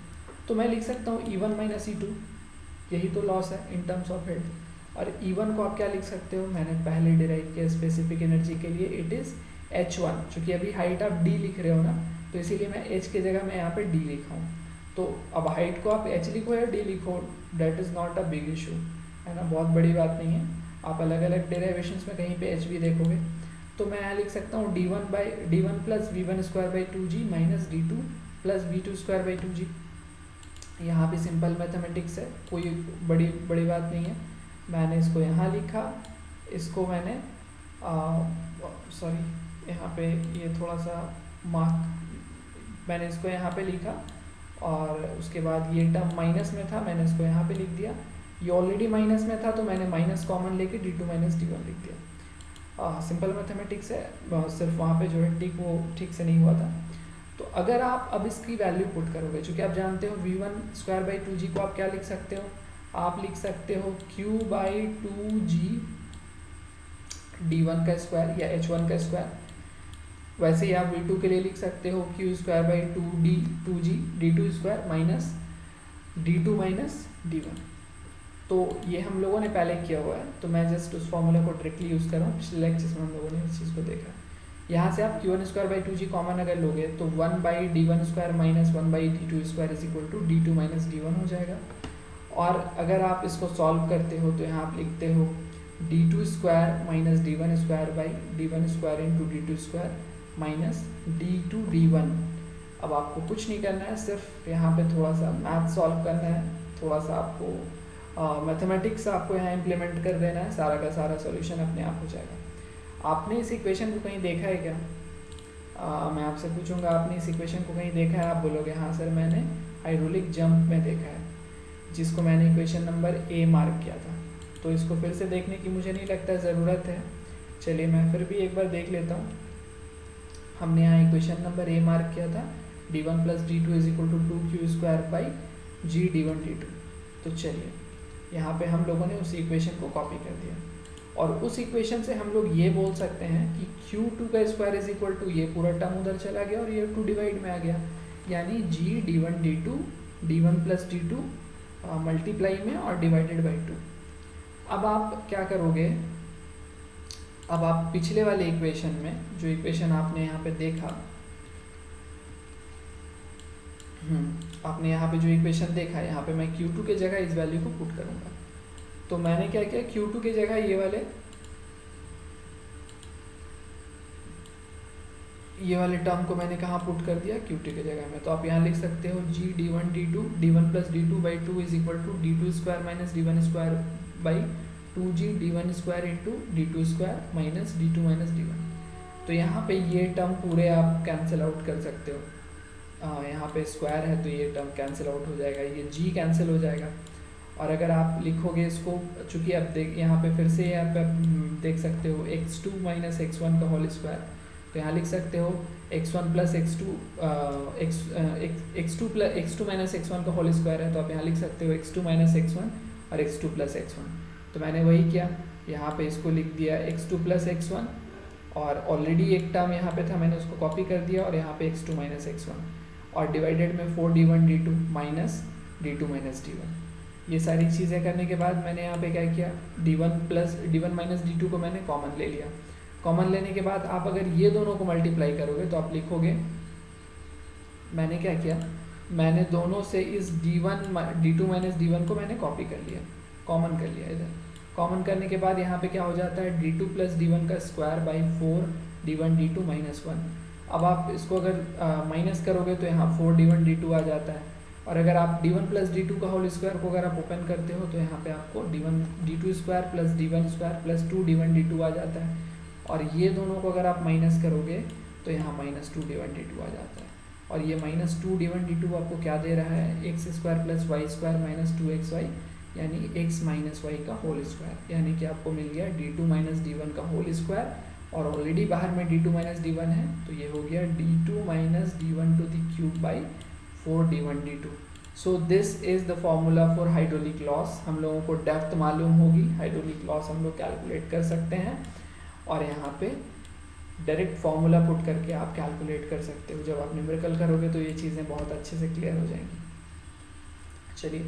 तो मैं लिख सकता हूँ E1 - E2, यही तो लॉस है इन टर्म्स ऑफ हेड। और E1 को आप क्या लिख सकते हो, मैंने पहले डिराइव किया स्पेसिफिक एनर्जी के लिए, इट इज़ H1। चूँकि अभी हाइट आप D लिख रहे हो ना, तो इसीलिए मैं H की जगह मैं यहाँ पे D लिखा हूँ। तो अब हाइट को आप H लिखो या D लिखो, that is not a big issue, है ना, बहुत बड़ी बात नहीं है। आप अलग अलग डेरिवेशंस में कहीं पे H भी देखोगे। तो मैं यहाँ लिख सकता हूँ d1 + v1² / 2g - d2 + v2² / 2g। यहाँ भी सिंपल मैथमेटिक्स है, कोई बड़ी बात नहीं है। मैंने इसको यहाँ लिखा, इसको मैंने यहाँ पे ये थोड़ा सा मार्क, मैंने इसको यहाँ पे लिखा, और उसके बाद ये टर्म माइनस में था, मैंने इसको यहाँ पे लिख दिया। ये ऑलरेडी माइनस में था, तो मैंने माइनस कॉमन लेके d2 - d1 लिख दिया। सिंपल मैथमेटिक्स है, सिर्फ वहाँ पे जो है टिक वो ठीक से नहीं हुआ था। तो अगर आप अब इसकी वैल्यू पुट करोगे, चूँकि आप जानते हो v1² / 2g को आप क्या लिख सकते हो, आप लिख सकते हो q/2g d1 का स्क्वायर या h1 का स्क्वायर। वैसे ही आप v2 के लिए लिख सकते हो q² / 2g d2² minus d2 - d1। तो ये हम लोगों ने पहले किया हुआ है, तो मैं जस्ट उस फॉर्मूला को डायरेक्टली यूज़ कर रहा हूँ। पिछले लेक्चर्स में हम लोगों ने इस चीज़ को देखा। यहाँ से आप q1² / 2g कॉमन अगर लोगे, तो 1/d1² - 1/d2² = d2 - d1 हो जाएगा। और अगर आप इसको सॉल्व करते हो, तो यहाँ आप लिखते हो d2² - d1² / d1² × d2² - d2 d1। अब आपको कुछ नहीं करना है, सिर्फ यहाँ पे थोड़ा सा मैथ सॉल्व करना है, थोड़ा सा आपको मैथमेटिक्स आपको यहाँ इम्प्लीमेंट कर देना है, सारा का सारा सॉल्यूशन अपने आप हो जाएगा। आपने इस इक्वेशन को कहीं देखा है क्या? मैं आपसे पूछूंगा, आपने इस इक्वेशन को कहीं देखा है? आप बोलोगे हाँ सर मैंने हाइड्रोलिक जंप में देखा है, जिसको मैंने इक्वेशन नंबर ए मार्क किया था। तो इसको फिर से देखने की मुझे नहीं लगता ज़रूरत है, चलिए मैं फिर भी एक बार देख लेता हूँ। हमने यहाँ इक्वेशन नंबर ए मार्क किया था, d1 plus d2 is equal to 2q² by g d1 d2। तो चलिए यहाँ पे हम लोगों ने उस इक्वेशन को कॉपी कर दिया, और उस इक्वेशन से हम लोग ये बोल सकते हैं कि q2 का स्क्वायर इज इक्वल टू, ये पूरा टर्म उधर चला गया और ये 2 डिवाइड में आ गया, यानी g d1 d2 d1 plus d2 multiply में और डिवाइडेड बाई 2। अब आप क्या करोगे, अब आप पिछले वाले इक्वेशन में जो इक्वेशन आपने यहाँ पे देखा, आपने यहाँ पे जो इक्वेशन देखा, यहाँ पे मैं q2 के जगह इस वैल्यू को पुट करूँगा। तो मैंने क्या किया, q2 के जगह ये वाले टर्म को मैंने कहाँ पुट कर दिया, q2 के जगह में। तो आप यहाँ लिख सकते हो g d1 d2 d1 plus d2 by 2 is equal to d2 square minus d1 square by 2g d1 square into d2 square minus d2 minus d1। तो यहाँ पे ये टर्म पूरे आप कैंसिल आउट कर सकते हो, यहाँ पे स्क्वायर है तो ये टर्म कैंसिल आउट हो जाएगा, ये g कैंसिल हो जाएगा। और अगर आप लिखोगे इसको, चूँकि अब देख यहाँ पे फिर से यहाँ पे देख सकते हो x2 माइनस x1 का होल स्क्वायर, तो यहाँ लिख सकते हो x1 plus x2 minus x1 का होल स्क्वायर है, तो आप यहाँ लिख सकते हो x2 माइनस x1 और x2 प्लस x1। तो मैंने वही किया, यहाँ पे इसको लिख दिया x2 प्लस x1, और ऑलरेडी एक टर्म यहाँ पे था, मैंने उसको कॉपी कर दिया और यहाँ पे x2 माइनस x1 और डिवाइडेड में 4d1 d2 minus d2 minus d1। ये सारी चीज़ें करने के बाद मैंने यहाँ पे क्या किया, d1 माइनस d2 को मैंने कॉमन ले लिया। कॉमन लेने के बाद आप अगर ये दोनों को मल्टीप्लाई करोगे तो आप लिखोगे, मैंने क्या किया, मैंने दोनों से इस d2 माइनस d1 को मैंने कॉपी कर लिया, कॉमन कर लिया। इधर कॉमन करने के बाद यहाँ पे क्या हो जाता है, d2 प्लस d1 का square by 4 d1 d2 minus 1। अब आप इसको अगर माइनस करोगे तो यहाँ 4 d1 d2 आ जाता है, और अगर आप d1 प्लस d2 का होल स्क्वायर को अगर आप ओपन करते हो तो यहाँ पे आपको d2 square plus d1 square plus 2 d1 d2 आ जाता है, और ये दोनों को अगर आप माइनस करोगे तो यहाँ माइनस 2 d1 d2 आ जाता है। और ये माइनस 2 d1 d2 आपको क्या दे रहा है, x square plus y square minus 2xy, यानी x माइनस वाई का होल स्क्वायर, यानी कि आपको मिल गया d2 माइनस d1 का होल स्क्वायर, और ऑलरेडी बाहर में d2 माइनस d1 है, तो ये हो गया d2 minus d1 to the cube by 4 d1 d2। So this is the formula for hydraulic loss. हम लोगों को डेप्थ मालूम होगी, हाइड्रोलिक लॉस हम लोग कैलकुलेट कर सकते हैं, और यहाँ पे डायरेक्ट फार्मूला पुट करके आप कैलकुलेट कर सकते हो। जब आप न्यूमेरिकल करोगे तो ये चीज़ें बहुत अच्छे से क्लियर हो जाएंगी। चलिए,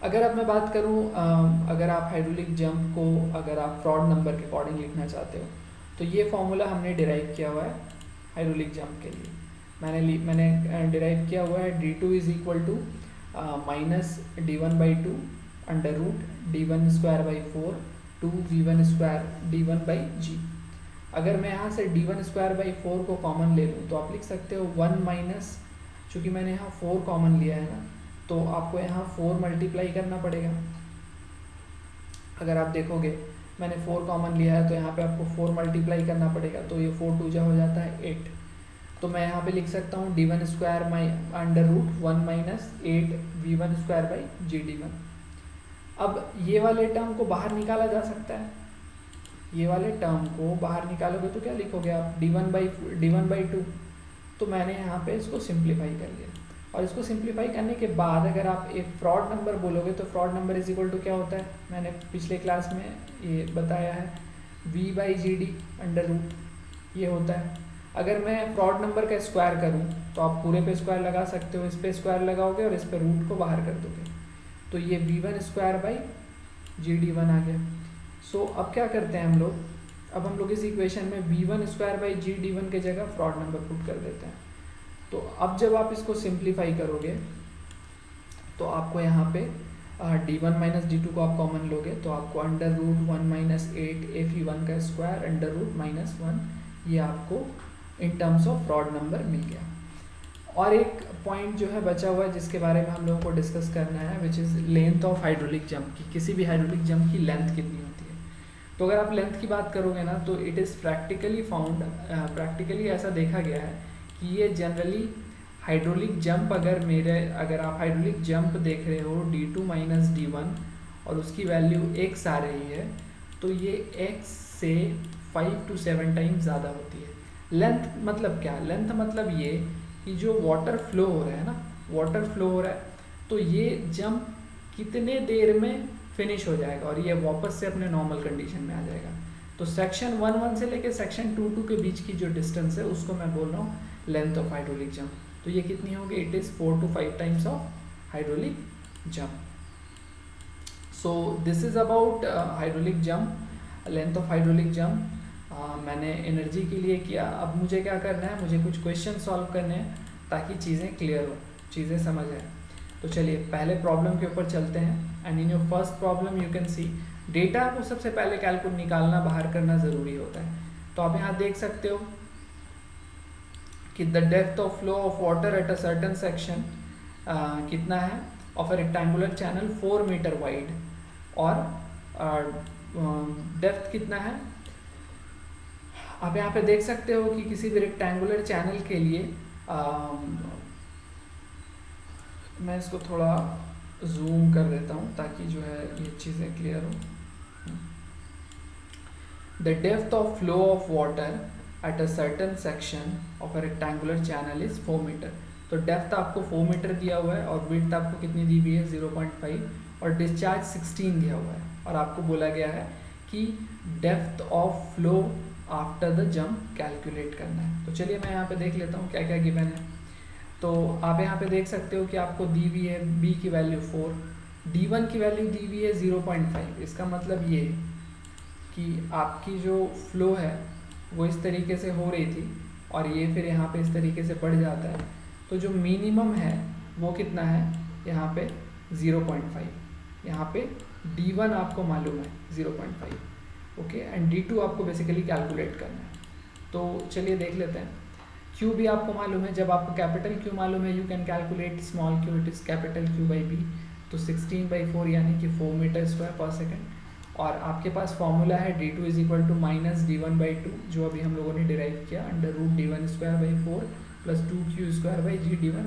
अगर अब मैं बात करूँ, अगर आप हाइड्रोलिक जंप को अगर आप फ्रॉड नंबर के अकॉर्डिंग लिखना चाहते हो, तो ये फार्मूला हमने डिराइव किया हुआ है हाइड्रोलिक जंप के लिए। मैंने डिराइव किया हुआ है d2 is equal to minus d1 by 2 under root d1 square by 4 2 v1 square d1 by g। अगर मैं यहाँ से d1 स्क्वायर बाई 4 को कॉमन ले लूँ तो आप लिख सकते हो 1 माइनस, चूँकि मैंने यहाँ 4 कॉमन लिया है ना, तो आपको यहाँ 4 मल्टीप्लाई करना पड़ेगा। अगर आप देखोगे मैंने 4 कॉमन लिया है तो यहाँ पे आपको 4 मल्टीप्लाई करना पड़ेगा, तो ये 4 2 हो जाता है 8। तो मैं यहाँ पे लिख सकता हूँ d1 square under root 1 minus 8 v1 square by g d1। अब ये वाले टर्म को बाहर निकाला जा सकता है, ये वाले टर्म को बाहर निकालोगे तो क्या लिखोगे आप, d1 बाई 2। तो मैंने यहाँ पे इसको सिंप्लीफाई कर लिया, और इसको सिंप्लीफाई करने के बाद अगर आप एक फ्रॉड नंबर बोलोगे तो Froude number is equal to क्या होता है, मैंने पिछले क्लास में ये बताया है, v by g d under root ये होता है। अगर मैं फ्रॉड नंबर का स्क्वायर करूँ तो आप पूरे पे स्क्वायर लगा सकते हो, इस पे स्क्वायर लगाओगे और इस पे रूट को बाहर कर दोगे, तो ये v1 square by g d1 आ गया। सो अब क्या करते हैं हम लोग, अब हम लोग इस इक्वेशन में v1 square by g d1 के जगह फ्रॉड नंबर पुट कर देते हैं। तो अब जब आप इसको सिंप्लीफाई करोगे तो आपको यहाँ पे d1 माइनस d2 को आप कॉमन लोगे तो आपको अंडर रूट 1 माइनस 8 f1 का स्क्वायर अंडर रूट माइनस 1, ये आपको in terms of Froude number मिल गया। और एक पॉइंट जो है बचा हुआ है जिसके बारे में हम लोगों को डिस्कस करना है, which is length of hydraulic jump की। किसी भी हाइड्रोलिक जंप की लेंथ कितनी होती है। तो अगर आप लेंथ की बात करोगे ना तो it is practically found, practically ऐसा देखा गया है कि ये जनरली हाइड्रोलिक जंप, अगर आप हाइड्रोलिक जंप देख रहे हो d2 माइनस d1 और उसकी वैल्यू x आ रही है, तो ये x से 5 to 7 टाइम्स ज़्यादा होती है। लेंथ मतलब क्या? लेंथ मतलब ये कि जो वाटर फ्लो हो रहा है ना, वाटर फ्लो हो रहा है, तो ये जंप कितने देर में फिनिश हो जाएगा और ये वापस से अपने नॉर्मल कंडीशन में आ जाएगा। तो सेक्शन 1 से लेके सेक्शन 2 के बीच की जो डिस्टेंस है उसको मैं बोल रहा हूँ लेंथ ऑफ हाइड्रोलिक जंप। तो ये कितनी होगी? It is 4 to 5 times of hydraulic jump. So this is about hydraulic jump, length of hydraulic jump. मैंने एनर्जी के लिए किया। अब मुझे क्या करना है, मुझे कुछ क्वेश्चन सॉल्व करने हैं ताकि चीज़ें क्लियर हो, चीज़ें समझ आए। तो चलिए पहले प्रॉब्लम के ऊपर चलते हैं। And in your first problem you can see data को सबसे पहले कैलकुलेट निकालना, बाहर करना ज़रूरी होता है। तो आप यहाँ देख सकते हो कि the depth of flow of water at a certain section कितना है of a rectangular channel 4 metre wide, और डेप्थ कितना है। आप यहाँ पे देख सकते हो कि किसी भी रेक्टेंगुलर चैनल के लिए मैं इसको थोड़ा जूम कर देता हूँ ताकि जो है ये चीज़ें क्लियर हो। The depth of flow of water at a certain section of a rectangular channel is 4 metre. तो डेप्थ आपको 4 मीटर दिया हुआ है और विड्थ आपको कितनी दी हुई है 0.5, और डिस्चार्ज 16 दिया हुआ है, और आपको बोला गया है कि depth of flow after the jump calculate करना है। तो चलिए मैं यहाँ पे देख लेता हूँ क्या क्या गिवन है। तो आप यहाँ पे देख सकते हो कि आपको दी हुई है b की वैल्यू 4, d1 की वैल्यू दी हुई है 0.5। इसका मतलब ये कि आपकी जो फ्लो है वो इस तरीके से हो रही थी और ये फिर यहाँ पे इस तरीके से बढ़ जाता है। तो जो मिनिमम है वो कितना है यहाँ पे 0.5। यहाँ पे d1 आपको मालूम है 0.5, ओके, एंड d2 आपको बेसिकली कैलकुलेट करना है। तो चलिए देख लेते हैं। q भी आपको मालूम है। जब आपको कैपिटल Q मालूम है, you can calculate small q, it is capital Q by b। तो 16/4 यानी कि 4 मीटर स्क्वायर पर सेकेंड। और आपके पास फॉर्मूला है d2 is equal to minus d1/2, जो अभी हम लोगों ने डिराइव किया, under root d1 square by 4 plus 2q square by g d1।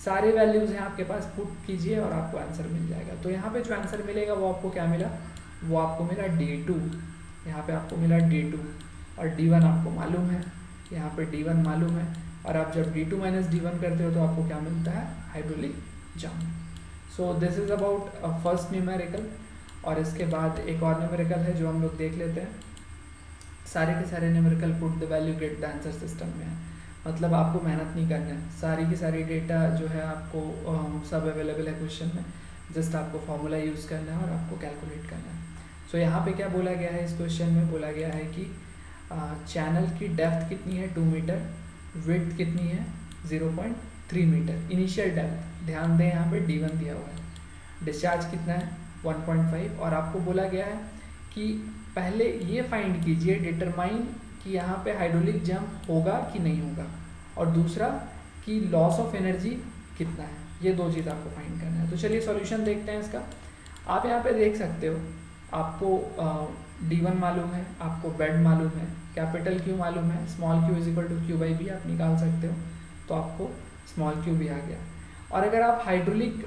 सारे वैल्यूज़ हैं आपके पास, पुट कीजिए और आपको आंसर मिल जाएगा। तो यहाँ पे जो आंसर मिलेगा वो आपको क्या मिला, वो आपको मिला d2। यहाँ पे आपको मिला d2 और d1 आपको मालूम है, यहाँ पे d1 मालूम है, और आप जब d2 माइनस d1 करते हो तो आपको क्या मिलता है, hydraulic jump. So this is about first numerical. और इसके बाद एक और न्यूमेरिकल है जो हम लोग देख लेते हैं। सारे के सारे numerical put the value get the answer system में है, मतलब आपको मेहनत नहीं करना है। सारी की सारी डेटा जो है आपको सब अवेलेबल है क्वेश्चन में, जस्ट आपको फॉर्मूला यूज़ करना है और आपको कैलकुलेट करना है। सो यहाँ पे क्या बोला गया है, इस क्वेश्चन में बोला गया है कि चैनल की डेप्थ कितनी है 2 मीटर, विड्थ कितनी है 0.3 मीटर, इनिशियल डेप्थ ध्यान दें यहाँ पे d1 दिया हुआ है, डिस्चार्ज कितना है 1.5, और आपको बोला गया है कि पहले ये फाइंड कीजिए, डिटरमाइन कि यहाँ पे हाइड्रोलिक जंप होगा कि नहीं होगा, और दूसरा कि लॉस ऑफ एनर्जी कितना है। ये दो चीज़ आपको फाइंड करना है। तो चलिए सॉल्यूशन देखते हैं इसका। आप यहाँ पे देख सकते हो, आपको d1 मालूम है, आपको बेड मालूम है, कैपिटल Q मालूम है, small q is equal to q by b आप निकाल सकते हो, तो आपको स्मॉल q भी आ गया। और अगर आप हाइड्रोलिक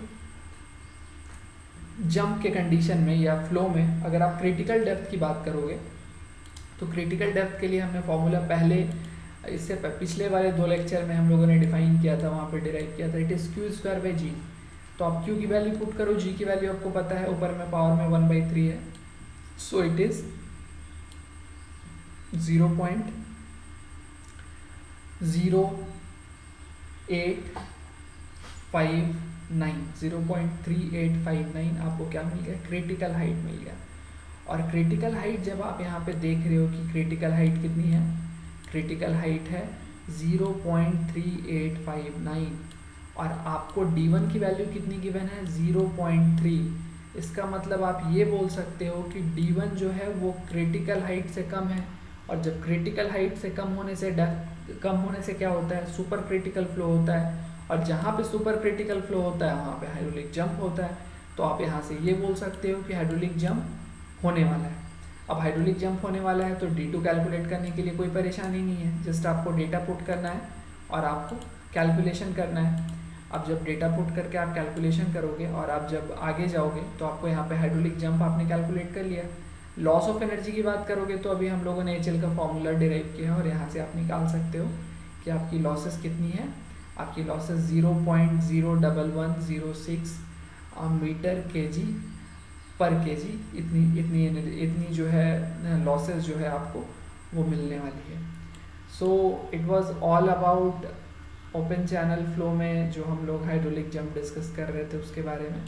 जंप के कंडीशन में या फ्लो में अगर आप क्रिटिकल डेप्थ की बात करोगे, तो क्रिटिकल डेप्थ के लिए हमने फॉर्मूला पहले इससे पिछले वाले 2 लेक्चर में हम लोगों ने डिफाइन किया था, वहाँ पे डिराइव किया था, it is q square by g. तो आप q की वैल्यू पुट करो, g की वैल्यू आपको पता है, ऊपर में पावर में 1/3 है, सो इट इज़ 0.3859 आपको क्या मिल गया, क्रिटिकल हाइट मिल गया। और क्रिटिकल हाइट जब आप यहाँ पे देख रहे हो कि क्रिटिकल हाइट कितनी है, क्रिटिकल हाइट है 0.3859, और आपको d1 की वैल्यू कितनी गिवन है 0.3। इसका मतलब आप ये बोल सकते हो कि d1 जो है वो क्रिटिकल हाइट से कम है, और जब क्रिटिकल हाइट से कम होने से क्या होता है, सुपर क्रिटिकल फ्लो होता है, और जहाँ पे सुपर क्रिटिकल फ्लो होता है वहाँ पे हाइड्रोलिक जंप होता है। तो आप यहाँ से ये बोल सकते हो कि हाइड्रोलिक जंप होने वाला है। अब हाइड्रोलिक जंप होने वाला है तो D2 कैलकुलेट करने के लिए कोई परेशानी नहीं है, जस्ट आपको डेटा पुट करना है और आपको कैलकुलेशन करना है। अब जब डेटा पुट करके आप कैलकुलेशन करोगे और आप जब आगे जाओगे तो आपको यहाँ पे हाइड्रोलिक जंप आपने कैलकुलेट कर लिया। लॉस ऑफ एनर्जी की बात करोगे तो अभी हम लोगों ने HL का फॉर्मूला डिराइव किया है और यहाँ से आप निकाल सकते हो कि आपकी लॉसेस कितनी है। आपकी लॉसेस 0.01106 मीटर kg पर kg इतनी जो है लॉसेस जो है आपको वो मिलने वाली है। So it was all about open channel flow में जो हम लोग हाइड्रोलिक जंप डिस्कस कर रहे थे उसके बारे में।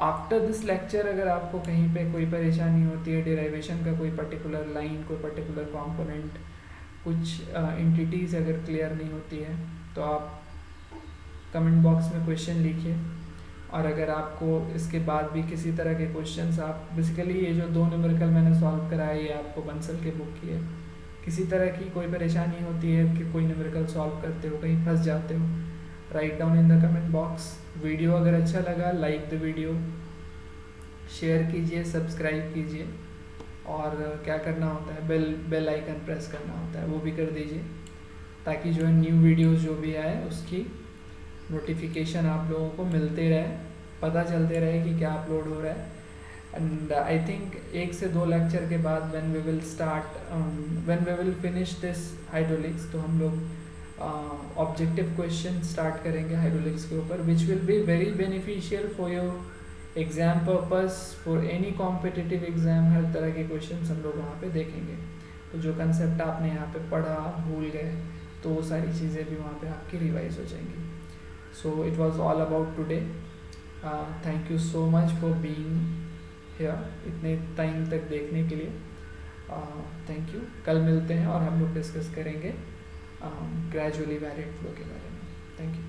आफ्टर दिस लेक्चर अगर आपको कहीं पे कोई परेशानी होती है, डेरिवेशन का कोई पर्टिकुलर लाइन, कोई पर्टिकुलर कंपोनेंट, कुछ एंटिटीज़ अगर क्लियर नहीं होती है तो आप कमेंट बॉक्स में क्वेश्चन लिखिए। और अगर आपको इसके बाद भी किसी तरह के क्वेश्चंस, आप बेसिकली ये जो 2 न्यूमेरिकल मैंने सॉल्व कराया ये आपको बंसल के बुक की है, किसी तरह की कोई परेशानी होती है कि कोई न्यूमेरिकल सॉल्व करते हो कहीं फंस जाते हो, right down in the comment box. Video अगर अच्छा लगा लाइक द वीडियो, शेयर कीजिए, सब्सक्राइब कीजिए और क्या करना होता है बेल आइकन प्रेस करना होता है वो भी कर दीजिए ताकि जो है न्यू वीडियोस जो भी आए उसकी नोटिफिकेशन आप लोगों को मिलते रहे, पता चलते रहे कि क्या अपलोड हो रहा है। एंड आई थिंक 1 से 2 लेक्चर के बाद when we will finish this hydraulics तो हम लोग ऑब्जेक्टिव क्वेश्चन स्टार्ट करेंगे हाइड्रोलिक्स के ऊपर, which will be very beneficial for your exam purpose, for any competitive exam. हर तरह के क्वेश्चन हम लोग वहाँ पे देखेंगे। तो जो कंसेप्ट आपने यहाँ पे पढ़ा, भूल गए, तो वो सारी चीज़ें भी वहाँ पे आपकी रिवाइज हो जाएंगी। So it was all about today. Thank you so much for being here, इतने टाइम तक देखने के लिए। Thank you. कल मिलते हैं और हम लोग डिस्कस करेंगे ग्रेजुअली वैलिड फ्लो के बारे में। Thank you.